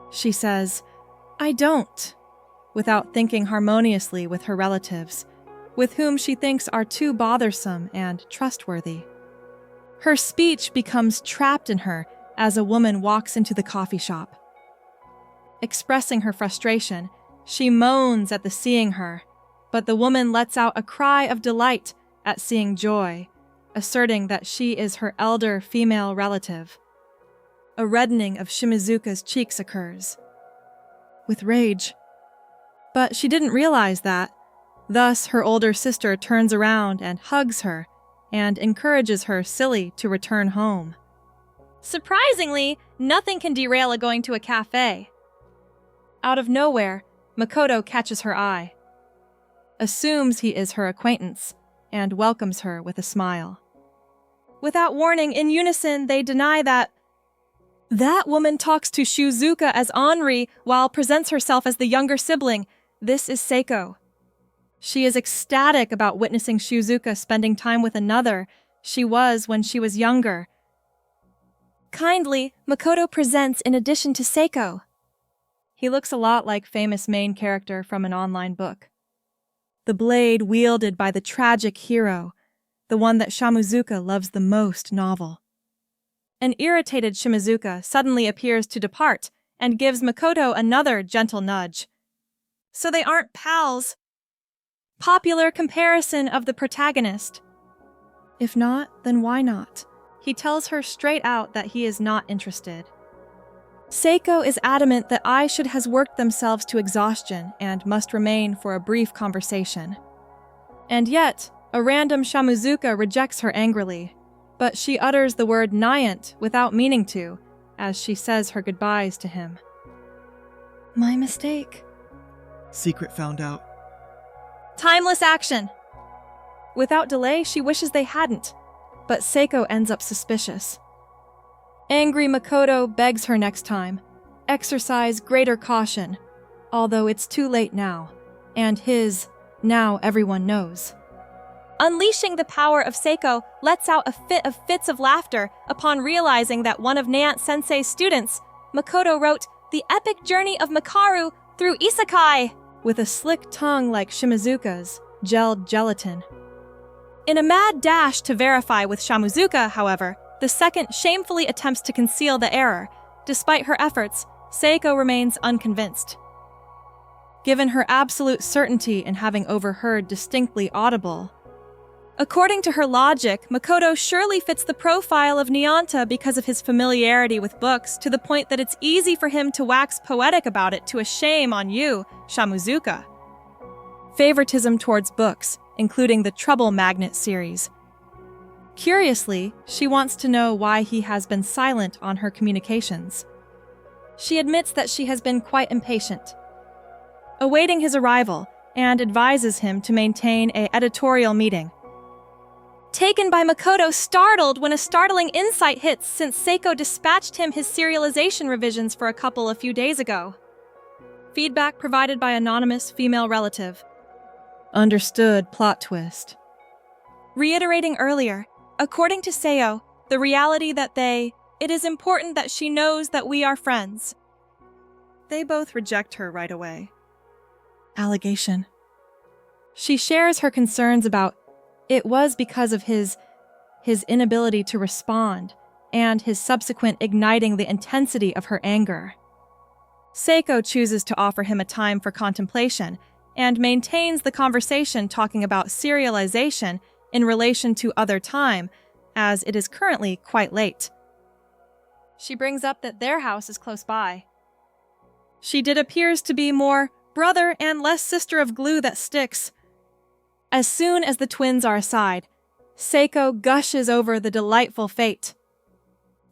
She says, "I don't," without thinking harmoniously with her relatives, with whom she thinks are too bothersome and trustworthy. Her speech becomes trapped in her, as a woman walks into the coffee shop. Expressing her frustration, she moans at the seeing her, but the woman lets out a cry of delight at seeing Joy, asserting that she is her elder female relative. A reddening of Shimizuka's cheeks occurs. With rage. But she didn't realize that. Thus, her older sister turns around and hugs her and encourages her silly to return home. Surprisingly, nothing can derail a going to a cafe. Out of nowhere, Makoto catches her eye, assumes he is her acquaintance, and welcomes her with a smile. Without warning, in unison, they deny that woman talks to Shizuka as Henri while presents herself as the younger sibling. This is Seiko. She is ecstatic about witnessing Shizuka spending time with another she was when she was younger. Kindly, Makoto presents in addition to Seiko. He looks a lot like famous main character from an online book. The blade wielded by the tragic hero, the one that Shimizuka loves the most novel. An irritated Shimizuka suddenly appears to depart and gives Makoto another gentle nudge. So they aren't pals. Popular comparison of the protagonist. If not, then why not? He tells her straight out that he is not interested. Seiko is adamant that Aishud has worked themselves to exhaustion and must remain for a brief conversation. And yet, a random Shimizuka rejects her angrily, but she utters the word Nyant without meaning to, as she says her goodbyes to him. My mistake. Secret found out. Timeless action! Without delay, she wishes they hadn't, but Seiko ends up suspicious. Angry Makoto begs her next time, exercise greater caution, although it's too late now, and his, now everyone knows. Unleashing the power of Seiko lets out a fit of fits of laughter upon realizing that one of Nyant-sensei's students, Makoto, wrote The Epic Journey of Makaru through Isekai, with a slick tongue like Shimizuka's, gelled gelatin. In a mad dash to verify with Shimizuka, however, the second shamefully attempts to conceal the error. Despite her efforts, Seiko remains unconvinced. Given her absolute certainty in having overheard distinctly audible. According to her logic, Makoto surely fits the profile of Nyanta because of his familiarity with books, to the point that it's easy for him to wax poetic about it to a shame on you, Shimizuka. Favoritism towards books, including the Trouble Magnet series. Curiously, she wants to know why he has been silent on her communications. She admits that she has been quite impatient, awaiting his arrival, and advises him to maintain an editorial meeting. Taken by Makoto, startled when a startling insight hits since Seiko dispatched him his serialization revisions for a few days ago. Feedback provided by anonymous female relative. Understood plot twist. Reiterating earlier, according to Seo, the reality that it is important that she knows that we are friends. They both reject her right away. Allegation. She shares her concerns about it was because of his inability to respond and his subsequent igniting the intensity of her anger. Seiko chooses to offer him a time for contemplation and maintains the conversation talking about serialization in relation to other time, as it is currently quite late. She brings up that their house is close by. She appears to be more brother and less sister of glue that sticks. As soon as the twins are aside, Seiko gushes over the delightful fate.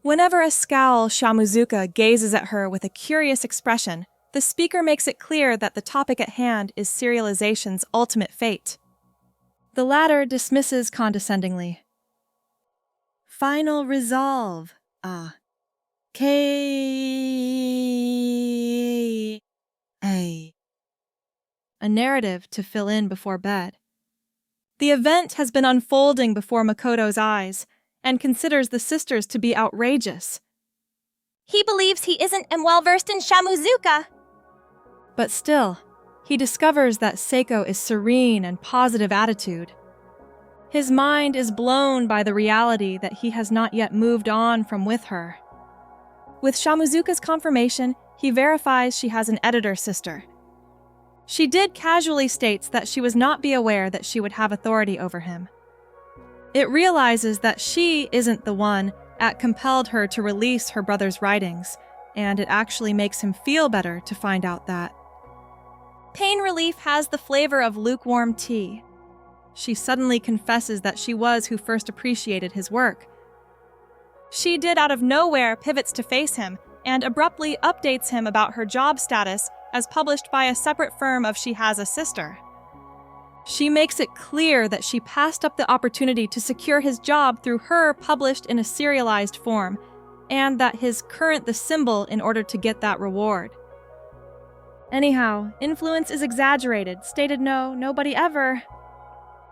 Whenever a scowl Shimizuka gazes at her with a curious expression, the speaker makes it clear that the topic at hand is serialization's ultimate fate. The latter dismisses condescendingly. Final resolve. K-A. A narrative to fill in before bed. The event has been unfolding before Makoto's eyes, and considers the sisters to be outrageous. He believes he isn't well-versed in Shimizuka. But still, he discovers that Seiko is serene and positive attitude. His mind is blown by the reality that he has not yet moved on from with her. With Shamuzuka's confirmation, he verifies she has an editor sister. She did casually states that she was not be aware that she would have authority over him. It realizes that she isn't the one that compelled her to release her brother's writings, and it actually makes him feel better to find out that. Pain relief has the flavor of lukewarm tea. She suddenly confesses that she was who first appreciated his work. She did out of nowhere pivots to face him and abruptly updates him about her job status as published by a separate firm of she has a sister. She makes it clear that she passed up the opportunity to secure his job through her published in a serialized form, and that his current the symbol in order to get that reward. Anyhow, influence is exaggerated, stated no, nobody ever.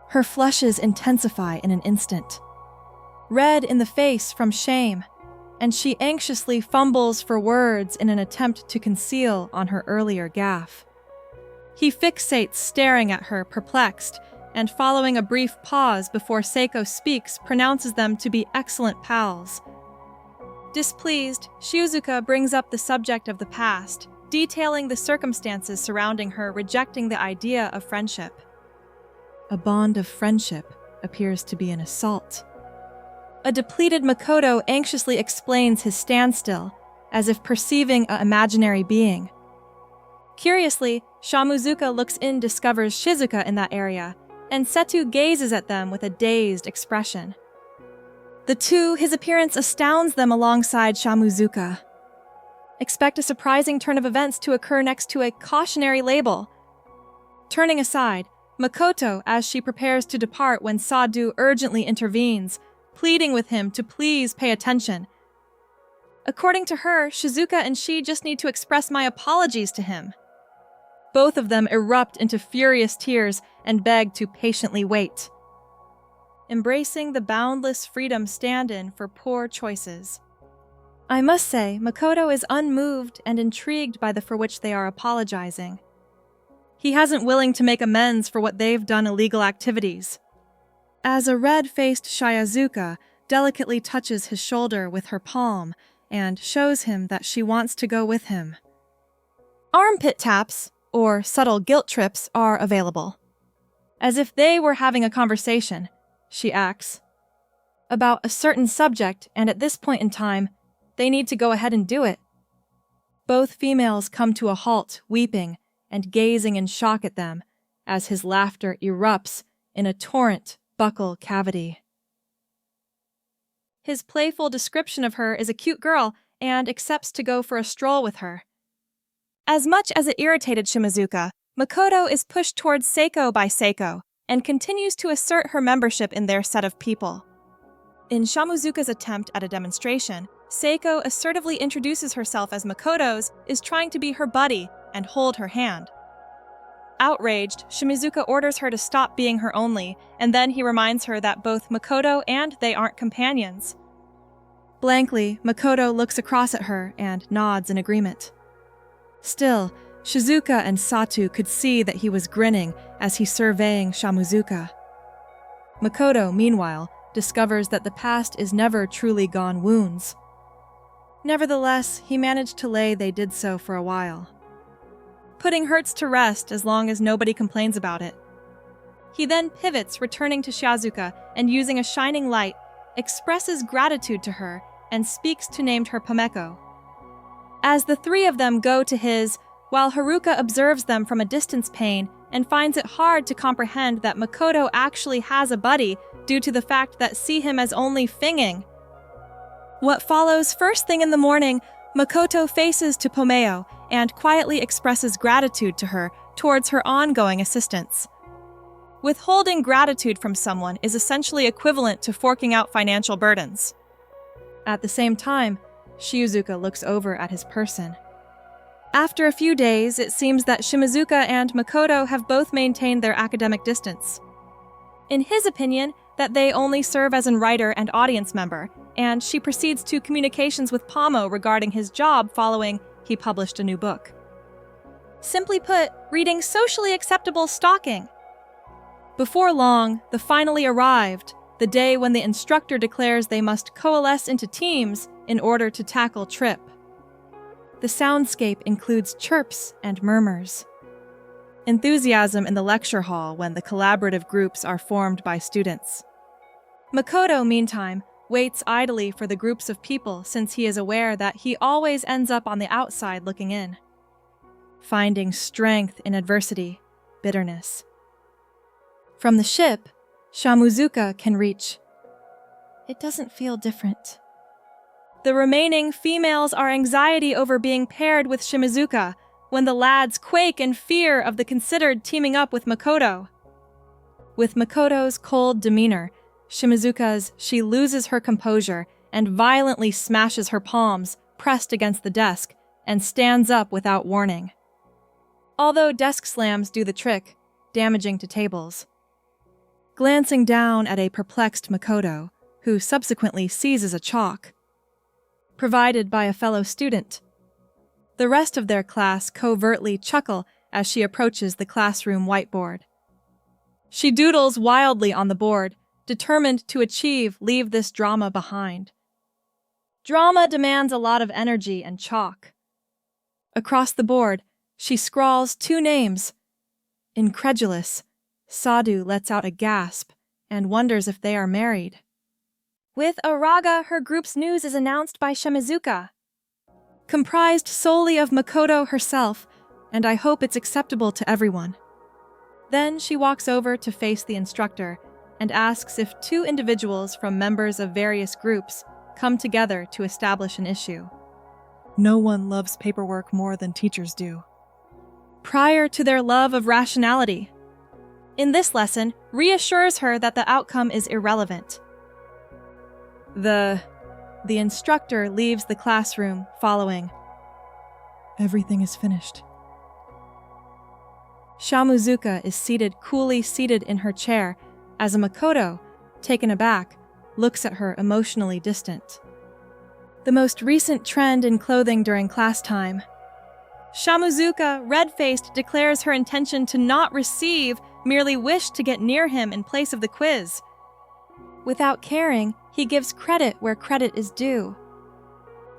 Her flushes intensify in an instant. Red in the face from shame, and she anxiously fumbles for words in an attempt to conceal on her earlier gaffe. He fixates staring at her, perplexed, and following a brief pause before Seiko speaks, pronounces them to be excellent pals. Displeased, Shizuka brings up the subject of the past, detailing the circumstances surrounding her rejecting the idea of friendship. A bond of friendship appears to be an assault. A depleted Makoto anxiously explains his standstill, as if perceiving an imaginary being. Curiously, Shamuzuka looks in, discovers Shizuka in that area, and Setu gazes at them with a dazed expression. The two, his appearance astounds them alongside Shamuzuka. Expect a surprising turn of events to occur next to a cautionary label. Turning aside, Makoto as she prepares to depart when Sadu urgently intervenes, pleading with him to please pay attention. According to her, Shizuka and she just need to express my apologies to him. Both of them erupt into furious tears and beg to patiently wait. Embracing the boundless freedom stand-in for poor choices. I must say, Makoto is unmoved and intrigued by the for which they are apologizing. He hasn't willing to make amends for what they've done illegal activities. As a red-faced Shizuka delicately touches his shoulder with her palm and shows him that she wants to go with him. Armpit taps, or subtle guilt trips, are available. As if they were having a conversation, she acts. About a certain subject, and at this point in time, they need to go ahead and do it. Both females come to a halt, weeping and gazing in shock at them, as his laughter erupts in a torrent buccal cavity. His playful description of her is a cute girl and accepts to go for a stroll with her. As much as it irritated Shimazuka, Makoto is pushed towards Seiko by Seiko and continues to assert her membership in their set of people. In Shamuzuka's attempt at a demonstration, Seiko assertively introduces herself as Makoto's, is trying to be her buddy and hold her hand. Outraged, Shimizuka orders her to stop being her only, and then he reminds her that both Makoto and they aren't companions. Blankly, Makoto looks across at her and nods in agreement. Still, Shizuka and Satu could see that he was grinning as he surveying Shamuzuka. Makoto, meanwhile, discovers that the past is never truly gone wounds. Nevertheless, he managed to lay they did so for a while. Putting hurts to rest as long as nobody complains about it. He then pivots, returning to Shizuka, and using a shining light, expresses gratitude to her and speaks to named her Pomeko. As the three of them go to his, while Haruka observes them from a distance pane and finds it hard to comprehend that Makoto actually has a buddy due to the fact that see him as only finging. What follows first thing in the morning, Makoto faces to Pomeo and quietly expresses gratitude to her towards her ongoing assistance. Withholding gratitude from someone is essentially equivalent to forking out financial burdens. At the same time, Shizuka looks over at his person. After a few days, it seems that Shimizuka and Makoto have both maintained their academic distance. In his opinion, that they only serve as an writer and audience member, and she proceeds to communications with Pomo regarding his job following he published a new book. Simply put, reading socially acceptable stalking. Before long, the finally arrived, the day when the instructor declares they must coalesce into teams in order to tackle Trip. The soundscape includes chirps and murmurs. Enthusiasm in the lecture hall when the collaborative groups are formed by students. Makoto, meantime, waits idly for the groups of people since he is aware that he always ends up on the outside looking in. Finding strength in adversity, bitterness. From the ship, Shamuzuka can reach. It doesn't feel different. The remaining females are anxiety over being paired with Shimizuka when the lads quake in fear of the considered teaming up with Makoto. With Makoto's cold demeanor, Shimizuka's she loses her composure and violently smashes her palms pressed against the desk and stands up without warning. Although desk slams do the trick, damaging to tables. Glancing down at a perplexed Makoto, who subsequently seizes a chalk, provided by a fellow student. The rest of their class covertly chuckle as she approaches the classroom whiteboard. She doodles wildly on the board, determined to leave this drama behind. Drama demands a lot of energy and chalk. Across the board, she scrawls 2 names. Incredulous, Sadhu lets out a gasp and wonders if they are married. With Araga, her group's news is announced by Shimizuka. Comprised solely of Makoto herself, and I hope it's acceptable to everyone. Then she walks over to face the instructor and asks if 2 individuals from members of various groups come together to establish an issue. No one loves paperwork more than teachers do. Prior to their love of rationality. In this lesson, reassures her that the outcome is irrelevant. The instructor leaves the classroom, following. Everything is finished. Shamuzuka is coolly seated in her chair as Makoto, taken aback, looks at her emotionally distant. The most recent trend in clothing during class time. Shamuzuka, red-faced, declares her intention to not receive, merely wished to get near him in place of the quiz. Without caring, he gives credit where credit is due.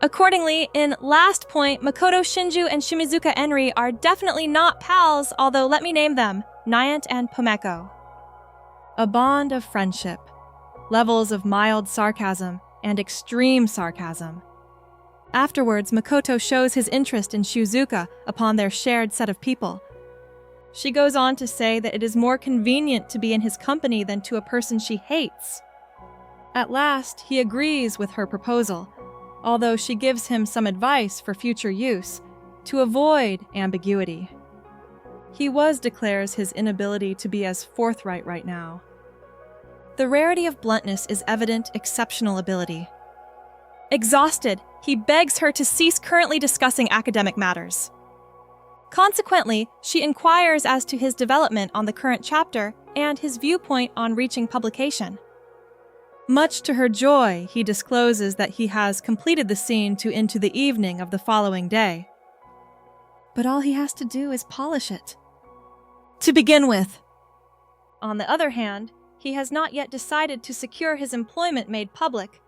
Accordingly, in Last Point, Makoto Shinju and Shimizuka Enri are definitely not pals, although let me name them, Nyanta and Pomeko. A bond of friendship, levels of mild sarcasm and extreme sarcasm. Afterwards, Makoto shows his interest in Shizuka upon their shared set of people. She goes on to say that it is more convenient to be in his company than to a person she hates. At last, he agrees with her proposal, although she gives him some advice for future use, to avoid ambiguity. He declares his inability to be as forthright right now. The rarity of bluntness is evident exceptional ability. Exhausted, he begs her to cease currently discussing academic matters. Consequently, she inquires as to his development on the current chapter and his viewpoint on reaching publication. Much to her joy, he discloses that he has completed the scene into the evening of the following day. But all he has to do is polish it. To begin with. On the other hand, he has not yet decided to secure his employment made public.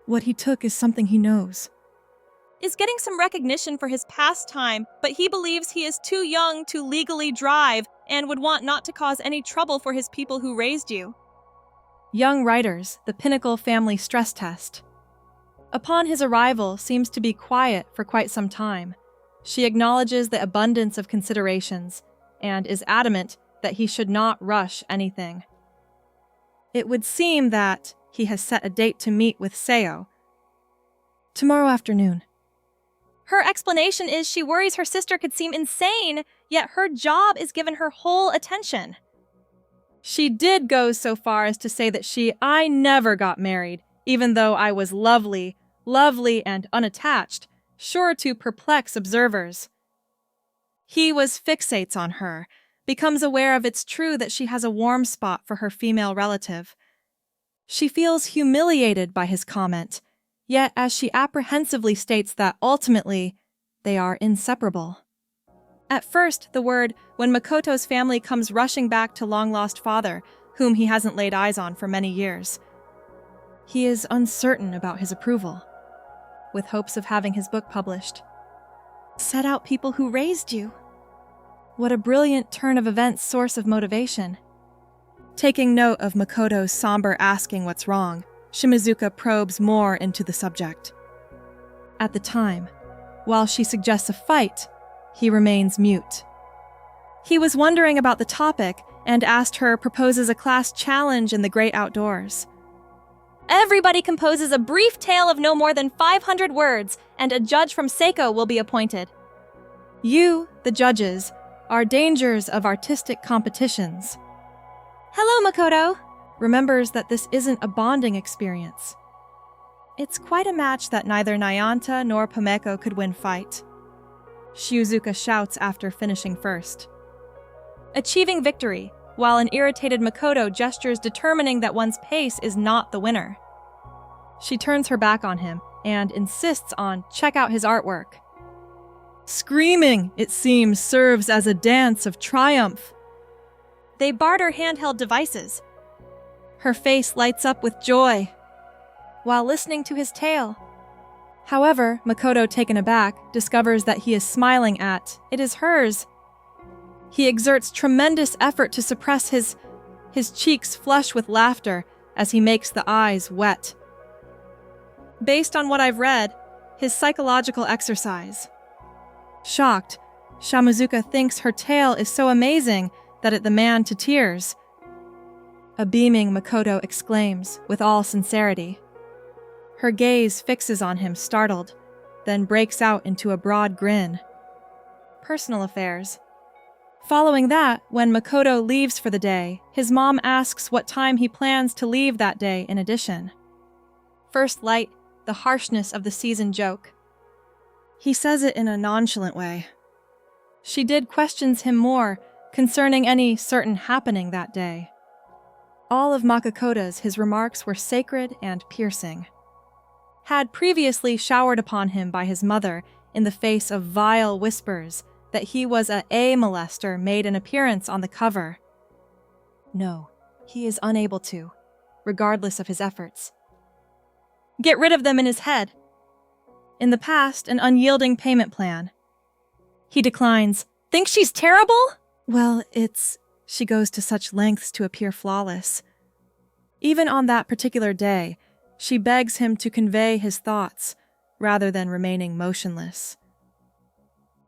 What he took is something he knows. Is getting some recognition for his pastime, but he believes he is too young to legally drive and would want not to cause any trouble for his people who raised you. Young writers, the pinnacle family stress test. Upon his arrival, seems to be quiet for quite some time. She acknowledges the abundance of considerations and is adamant that he should not rush anything. It would seem that he has set a date to meet with Seo. Tomorrow afternoon. Her explanation is she worries her sister could seem insane, yet her job is given her whole attention. She did go so far as to say that I never got married, even though I was lovely and unattached, sure to perplex observers. He fixates on her, becomes aware of it's true that she has a warm spot for her female relative. She feels humiliated by his comment, yet as she apprehensively states that ultimately, they are inseparable. At first, when Makoto's family comes rushing back to long-lost father, whom he hasn't laid eyes on for many years. He is uncertain about his approval, with hopes of having his book published. Set out people who raised you. What a brilliant turn of events source of motivation. Taking note of Makoto's somber asking what's wrong, Shimizuka probes more into the subject. At the time, while she suggests a fight, he remains mute. He was wondering about the topic and asked her proposes a class challenge in the great outdoors. Everybody composes a brief tale of no more than 500 words, and a judge from Seiko will be appointed. You, the judges, are dangers of artistic competitions. Hello, Makoto. Remembers that this isn't a bonding experience. It's quite a match that neither Nyanta nor Pomeko could win fight. Shizuka shouts after finishing first. Achieving victory, while an irritated Makoto gestures determining that one's pace is not the winner. She turns her back on him and insists on check out his artwork. Screaming, it seems, serves as a dance of triumph. They barter handheld devices. Her face lights up with joy while listening to his tale. However, Makoto, taken aback, discovers that he is smiling at it is hers. He exerts tremendous effort to suppress his cheeks flush with laughter as he makes the eyes wet. Based on what I've read, his psychological exercise. Shocked, Shimizuka thinks her tale is so amazing that it the man to tears. A beaming Makoto exclaims with all sincerity. Her gaze fixes on him, startled, then breaks out into a broad grin. Personal affairs. Following that, when Makoto leaves for the day, his mom asks what time he plans to leave that day in addition. First light, the harshness of the season joke. He says it in a nonchalant way. She did questions him more concerning any certain happening that day. All of Makakota's his remarks were sacred and piercing. Had previously showered upon him by his mother in the face of vile whispers that he was a molester made an appearance on the cover. No, he is unable to, regardless of his efforts. Get rid of them in his head. In the past, an unyielding payment plan. He declines. Think she's terrible? Well, she goes to such lengths to appear flawless. Even on that particular day, she begs him to convey his thoughts, rather than remaining motionless.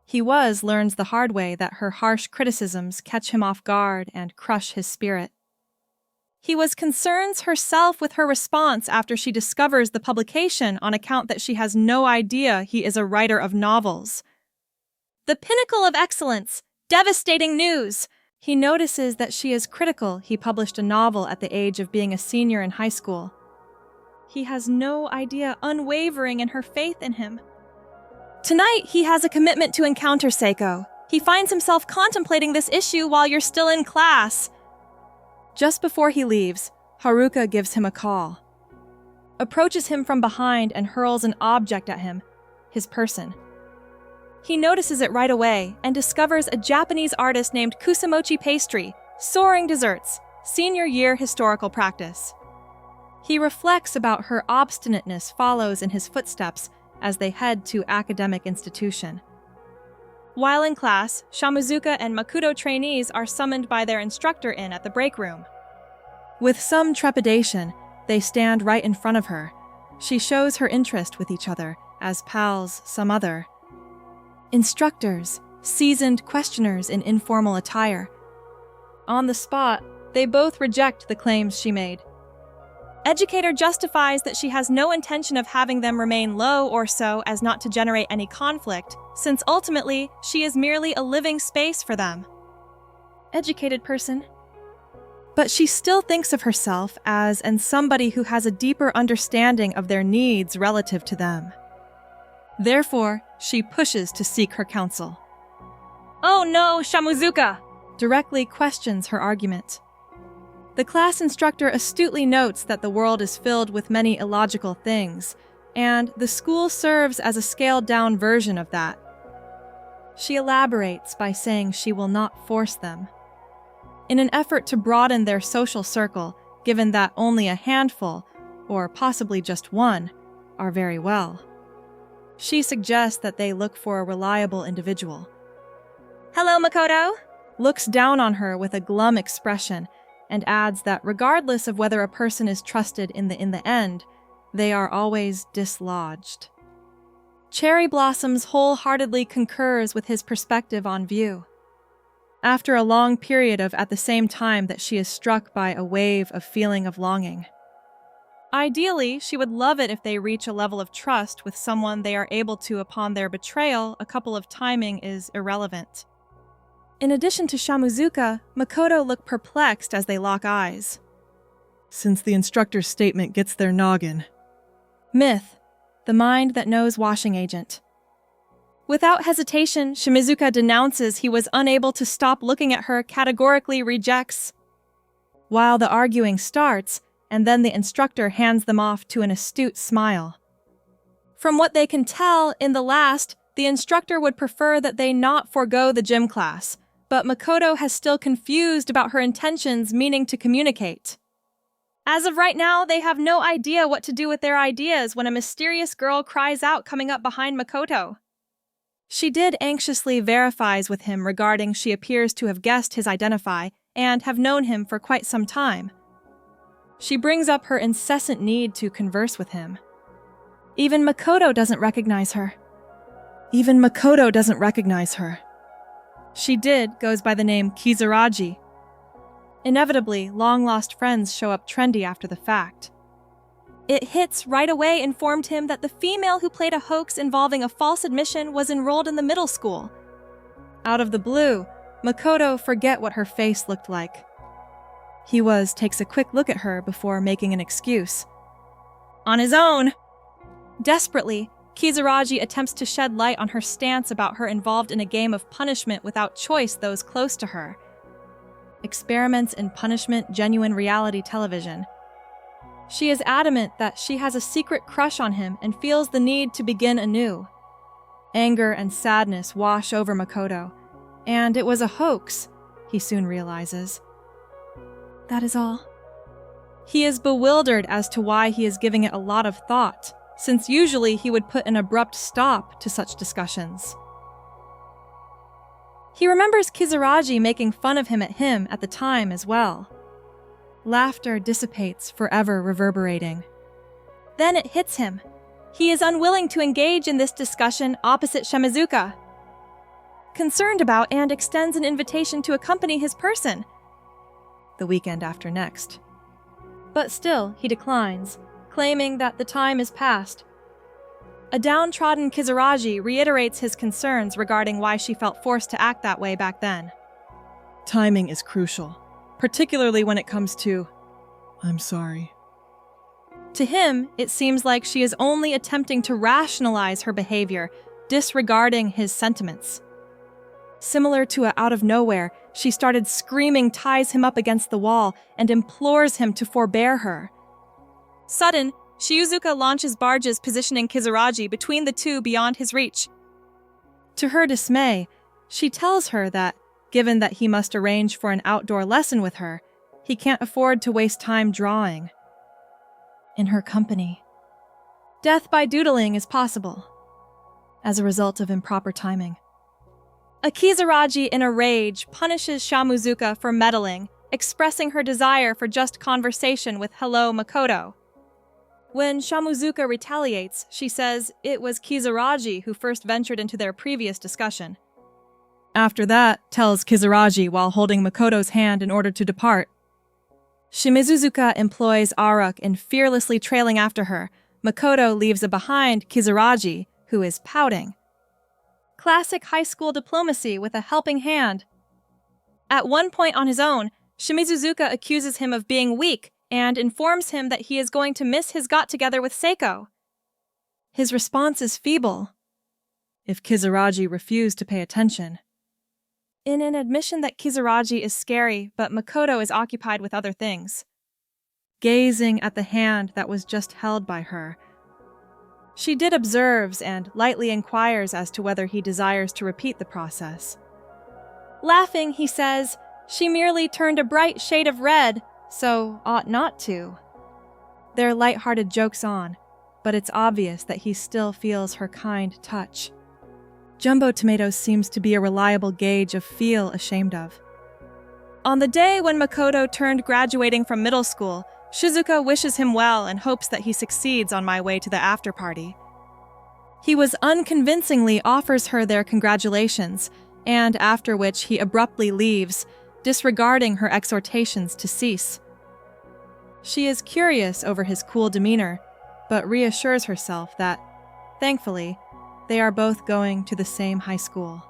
He learns the hard way that her harsh criticisms catch him off guard and crush his spirit. He concerns herself with her response after she discovers the publication on account that she has no idea he is a writer of novels. The pinnacle of excellence! Devastating news! He notices that she is critical he published a novel at the age of being a senior in high school. He has no idea, unwavering in her faith in him. Tonight, he has a commitment to encounter Seiko. He finds himself contemplating this issue while you're still in class. Just before he leaves, Haruka gives him a call. Approaches him from behind and hurls an object at him, his person. He notices it right away and discovers a Japanese artist named Kusamochi Pastry, Soaring Desserts, senior year historical practice. He reflects about her obstinateness follows in his footsteps as they head to academic institution. While in class, Shimizuka and Makoto trainees are summoned by their instructor at the break room. With some trepidation, they stand right in front of her. She shows her interest with each other, as pals some other. Instructors, seasoned questioners in informal attire. On the spot, they both reject the claims she made. Educator justifies that she has no intention of having them remain low or so as not to generate any conflict, since ultimately she is merely a living space for them. Educated person. But she still thinks of herself as somebody who has a deeper understanding of their needs relative to them. Therefore, she pushes to seek her counsel. Oh no, Shimizuka! Directly questions her argument. The class instructor astutely notes that the world is filled with many illogical things, and the school serves as a scaled-down version of that. She elaborates by saying she will not force them. In an effort to broaden their social circle, given that only a handful, or possibly just one, are very well. She suggests that they look for a reliable individual. Hello, Makoto. Looks down on her with a glum expression and adds that regardless of whether a person is trusted in the end, they are always dislodged. Cherry Blossoms wholeheartedly concurs with his perspective on view. After a long period of at the same time that she is struck by a wave of feeling of longing. Ideally, she would love it if they reach a level of trust with someone they are able to upon their betrayal. A couple of timing is irrelevant. In addition to Shamuzuka, Makoto look perplexed as they lock eyes. Since the instructor's statement gets their noggin. Myth, the mind that knows washing agent. Without hesitation, Shimizuka denounces he was unable to stop looking at her, categorically rejects. While the arguing starts, and then the instructor hands them off to an astute smile. From what they can tell, in the last, the instructor would prefer that they not forego the gym class, but Makoto has still confused about her intentions, meaning to communicate. As of right now, they have no idea what to do with their ideas when a mysterious girl cries out coming up behind Makoto. She did anxiously verifies with him regarding she appears to have guessed his identify and have known him for quite some time. She brings up her incessant need to converse with him. Even Makoto doesn't recognize her. She goes by the name Kizuraji. Inevitably, long-lost friends show up trendy after the fact. It hits right away informed him that the female who played a hoax involving a false admission was enrolled in the middle school. Out of the blue, Makoto forget what her face looked like. He takes a quick look at her before making an excuse. On his own! Desperately, Kizuraji attempts to shed light on her stance about her involved in a game of punishment without choice those close to her. Experiments in punishment, genuine reality television. She is adamant that she has a secret crush on him and feels the need to begin anew. Anger and sadness wash over Makoto, and it was a hoax, he soon realizes. That is all. He is bewildered as to why he is giving it a lot of thought, since usually he would put an abrupt stop to such discussions. He remembers Kizuraji making fun of him at the time as well. Laughter dissipates, forever reverberating. Then it hits him. He is unwilling to engage in this discussion opposite Shimizuka. Concerned about and extends an invitation to accompany his person. The weekend after next. But still, he declines, claiming that the time is past. A downtrodden Kizuraji reiterates his concerns regarding why she felt forced to act that way back then. Timing is crucial, particularly when it comes to, I'm sorry. To him, it seems like she is only attempting to rationalize her behavior, disregarding his sentiments. Similar to a out of nowhere, she started screaming, ties him up against the wall, and implores him to forbear her. Sudden, Shizuka launches barges positioning Kizuraji between the two beyond his reach. To her dismay, she tells her that, given that he must arrange for an outdoor lesson with her, he can't afford to waste time drawing. In her company. Death by doodling is possible, as a result of improper timing. A Kizuraji in a rage punishes Shamuzuka for meddling, expressing her desire for just conversation with Hello Makoto. When Shamuzuka retaliates, she says it was Kizuraji who first ventured into their previous discussion. After that, tells Kizuraji while holding Makoto's hand in order to depart. Shimizuka employs Aruk in fearlessly trailing after her. Makoto leaves behind Kizuraji, who is pouting. Classic high school diplomacy with a helping hand. At one point on his own, Shimizuka accuses him of being weak and informs him that he is going to miss his got-together with Seiko. His response is feeble, if Kizuraji refused to pay attention. In an admission that Kizuraji is scary, but Makoto is occupied with other things. Gazing at the hand that was just held by her. She observes and lightly inquires as to whether he desires to repeat the process. Laughing, he says, she merely turned a bright shade of red, so ought not to. Their light-hearted jokes on. but it's obvious that he still feels her kind touch. Jumbo Tomatoes seems to be a reliable gauge of feel ashamed of. On the day when Makoto turned graduating from middle school, Shizuka wishes him well and hopes that he succeeds on my way to the after party. He unconvincingly offers her their congratulations, and after which he abruptly leaves, disregarding her exhortations to cease. She is curious over his cool demeanor, but reassures herself that, thankfully, they are both going to the same high school.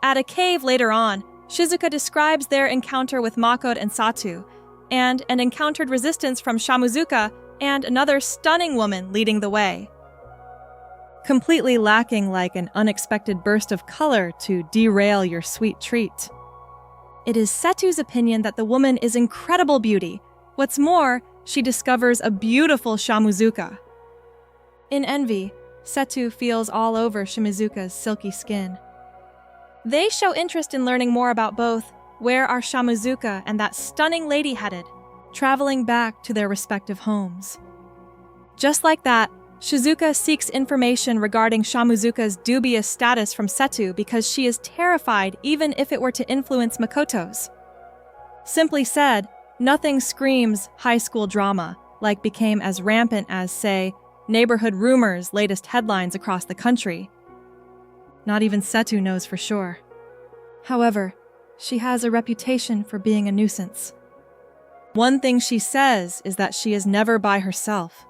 At a cave later on, Shizuka describes their encounter with Makoto and Satu, and an encountered resistance from Shamuzuka and another stunning woman leading the way. Completely lacking like an unexpected burst of color to derail your sweet treat. It is Setu's opinion that the woman is incredible beauty. What's more, she discovers a beautiful Shamuzuka. In envy, Setu feels all over Shimizuka's silky skin. They show interest in learning more about both. Where are Shamuzuka and that stunning lady headed? Traveling back to their respective homes. Just like that, Shizuka seeks information regarding Shamuzuka's dubious status from Setu because she is terrified even if it were to influence Makoto's. Simply said, nothing screams high school drama like became as rampant as, say, neighborhood rumors' latest headlines across the country. Not even Setu knows for sure. However, she has a reputation for being a nuisance. One thing she says is that she is never by herself,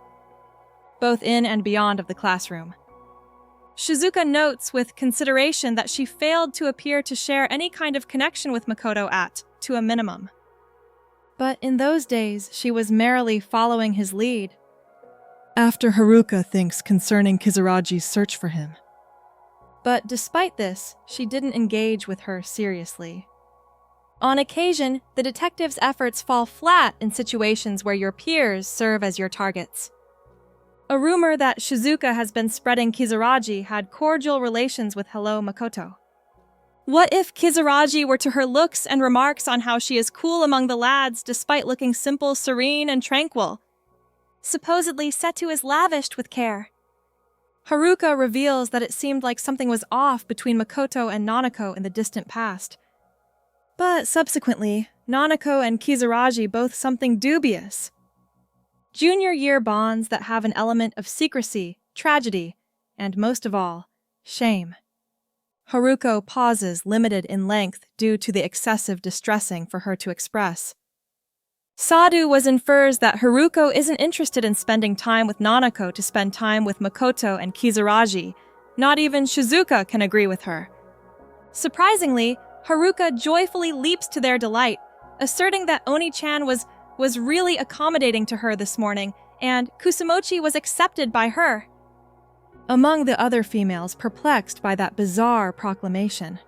both in and beyond of the classroom. Shizuka notes with consideration that she failed to appear to share any kind of connection with Makoto to a minimum. But in those days, she was merely following his lead. After Haruka thinks concerning Kizuragi's search for him. But despite this, she didn't engage with her seriously. On occasion, the detective's efforts fall flat in situations where your peers serve as your targets. A rumor that Shizuka has been spreading Kizuragi had cordial relations with Hello Makoto. What if Kizuragi were to her looks and remarks on how she is cool among the lads despite looking simple, serene, and tranquil? Supposedly, Setu is lavished with care. Haruka reveals that it seemed like something was off between Makoto and Nanako in the distant past. But subsequently, Nanako and Kizuragi both something dubious. Junior year bonds that have an element of secrecy, tragedy, and most of all, shame. Haruko pauses, limited in length due to the excessive distressing for her to express. Sadu infers that Haruko isn't interested in spending time with Nanako to spend time with Makoto and Kizuragi. Not even Shizuka can agree with her. Surprisingly, Haruka joyfully leaps to their delight, asserting that Oni-chan was really accommodating to her this morning, and Kusumochi was accepted by her. Among the other females perplexed by that bizarre proclamation,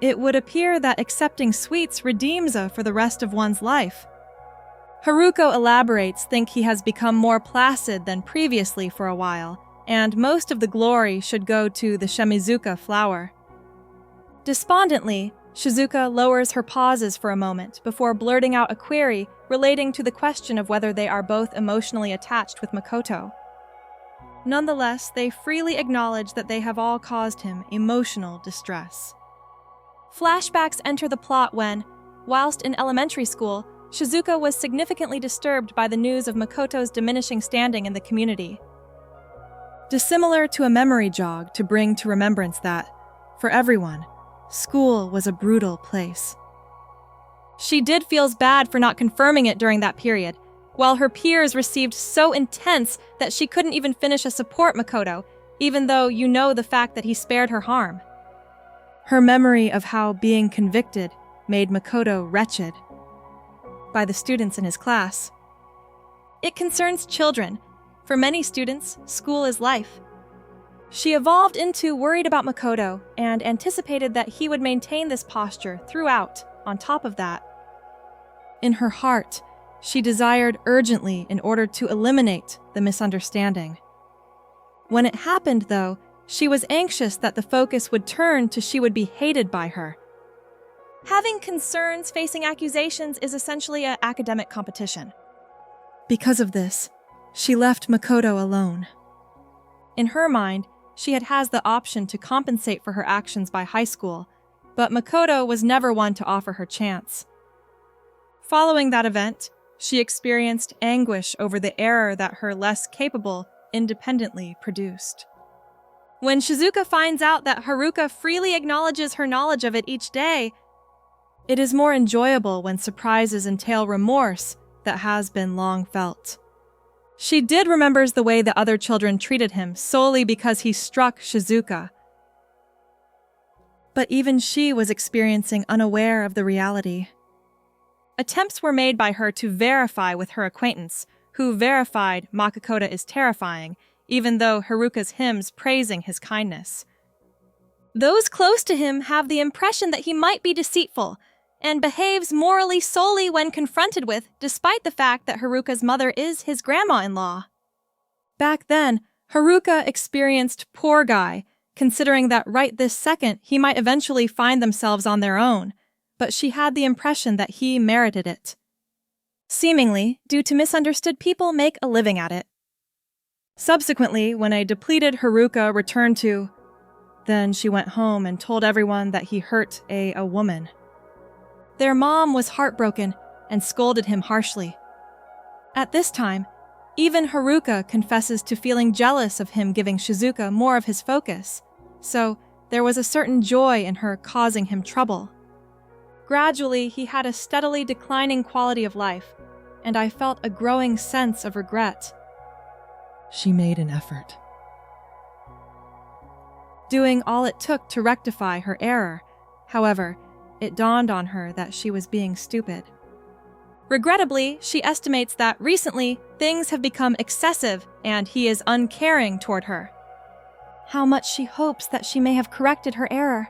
it would appear that accepting sweets redeems for the rest of one's life. Haruko elaborates, think he has become more placid than previously for a while, and most of the glory should go to the Shimizuka flower. Despondently, Shizuka lowers her pauses for a moment before blurting out a query relating to the question of whether they are both emotionally attached with Makoto. Nonetheless, they freely acknowledge that they have all caused him emotional distress. Flashbacks enter the plot when, whilst in elementary school, Shizuka was significantly disturbed by the news of Makoto's diminishing standing in the community. Dissimilar to a memory jog to bring to remembrance that, for everyone, school was a brutal place. She did feel bad for not confirming it during that period, while her peers received so intense that she couldn't even finish a support Makoto, even though you know the fact that he spared her harm. Her memory of how being convicted made Makoto wretched by the students in his class. It concerns children. For many students, school is life. She evolved into worried about Makoto and anticipated that he would maintain this posture throughout, on top of that. In her heart, she desired urgently in order to eliminate the misunderstanding. When it happened, though, she was anxious that the focus would turn to she would be hated by her. Having facing accusations is essentially an academic competition. Because of this, She left Makoto alone. In her mind, she has the option to compensate for her actions by high school, but Makoto was never one to offer her chance. Following that event, she experienced anguish over the error that her less capable independently produced. When Shizuka finds out that Haruka freely acknowledges her knowledge of it each day, it is more enjoyable when surprises entail remorse that has been long felt. She remembers the way the other children treated him solely because he struck Shizuka. But even she was experiencing unaware of the reality. Attempts were made by her to verify with her acquaintance, who verified Makoto is terrifying, even though Haruka's hymns praising his kindness. Those close to him have the impression that he might be deceitful, and behaves morally solely when confronted with, despite the fact that Haruka's mother is his grandma-in-law. Back then, Haruka experienced poor guy, considering that right this second he might eventually find themselves on their own, but she had the impression that he merited it. Seemingly, due to misunderstood people make a living at it. Subsequently, when a depleted Haruka returned to, then she went home and told everyone that he hurt a woman. Their mom was heartbroken and scolded him harshly. At this time, even Haruka confesses to feeling jealous of him giving Shizuka more of his focus, so there was a certain joy in her causing him trouble. Gradually, he had a steadily declining quality of life, and I felt a growing sense of regret. She made an effort. Doing all it took to rectify her error. However, it dawned on her that she was being stupid. Regrettably, she estimates that recently things have become excessive and he is uncaring toward her. How much she hopes that she may have corrected her error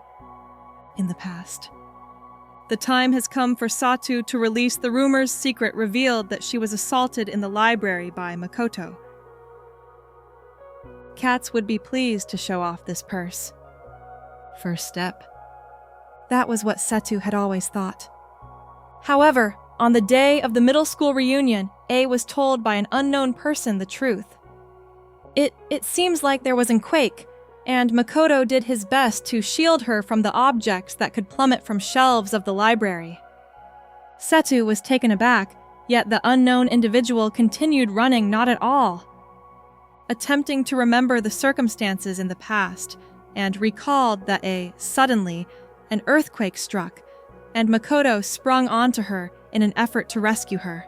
in the past. The time has come for Satu to release the rumor's secret revealed that she was assaulted in the library by Makoto. Cats would be pleased to show off this purse. First step. That was what Setu had always thought. However, on the day of the middle school reunion, A was told by an unknown person the truth. It seems like there was an quake, and Makoto did his best to shield her from the objects that could plummet from shelves of the library. Setu was taken aback, yet the unknown individual continued running not at all. Attempting to remember the circumstances in the past, and recalled that suddenly, an earthquake struck, and Makoto sprung onto her in an effort to rescue her.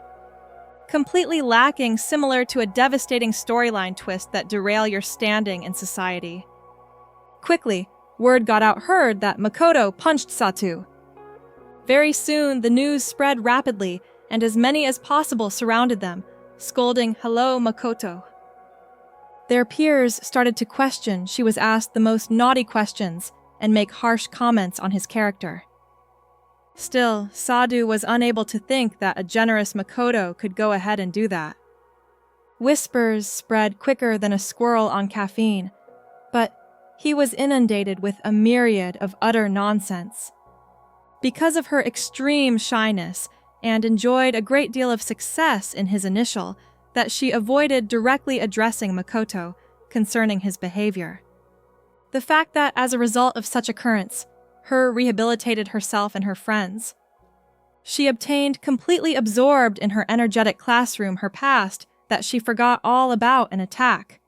Completely lacking, similar to a devastating storyline twist that derail your standing in society. Quickly, word got out heard that Makoto punched Satu. Very soon, the news spread rapidly, and as many as possible surrounded them, scolding, "Hello, Makoto." Their peers started to question she was asked the most naughty questions and make harsh comments on his character. Still, Sadu was unable to think that a generous Makoto could go ahead and do that. Whispers spread quicker than a squirrel on caffeine, but he was inundated with a myriad of utter nonsense. Because of her extreme shyness and enjoyed a great deal of success in his initial, that she avoided directly addressing Makoto concerning his behavior. The fact that as a result of such occurrence, her rehabilitated herself and her friends. She obtained completely absorbed in her energetic classroom her past that she forgot all about an attack.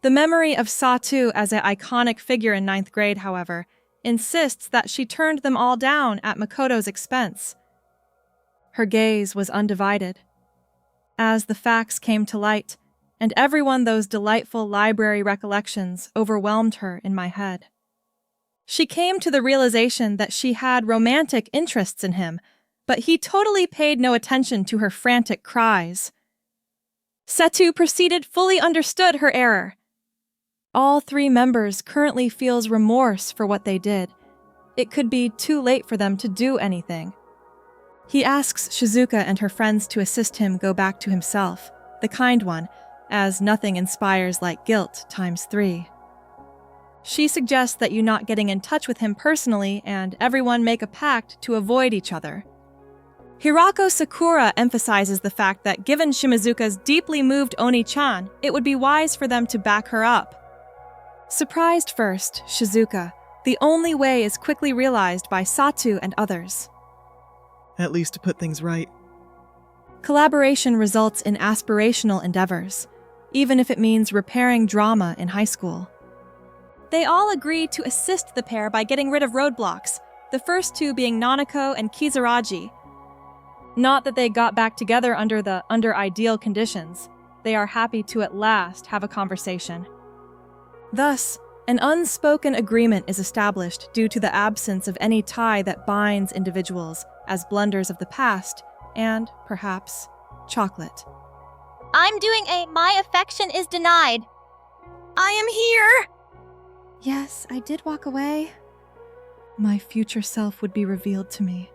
The memory of Satu as an iconic figure in 9th grade, however, insists that she turned them all down at Makoto's expense. Her gaze was undivided. As the facts came to light, and everyone those delightful library recollections overwhelmed her in my head. She came to the realization that she had romantic interests in him, but he totally paid no attention to her frantic cries. Setu proceeded fully understood her error. All 3 members currently feels remorse for what they did. It could be too late for them to do anything. He asks Shizuka and her friends to assist him go back to himself, the kind one, as nothing inspires like guilt times 3. She suggests that you not getting in touch with him personally and everyone make a pact to avoid each other. Hirako Sakura emphasizes the fact that given Shimazuka's deeply moved Oni-chan, it would be wise for them to back her up. Surprised first, Shizuka, the only way is quickly realized by Satu and others. At least to put things right. Collaboration results in aspirational endeavors, even if it means repairing drama in high school. They all agree to assist the pair by getting rid of roadblocks, the first two being Nanako and Kizuraji. Not that they got back together under ideal conditions. They are happy to at last have a conversation. Thus, an unspoken agreement is established due to the absence of any tie that binds individuals as blunders of the past and, perhaps, chocolate. I'm doing a my affection is denied. I am here! Yes, I did walk away. My future self would be revealed to me.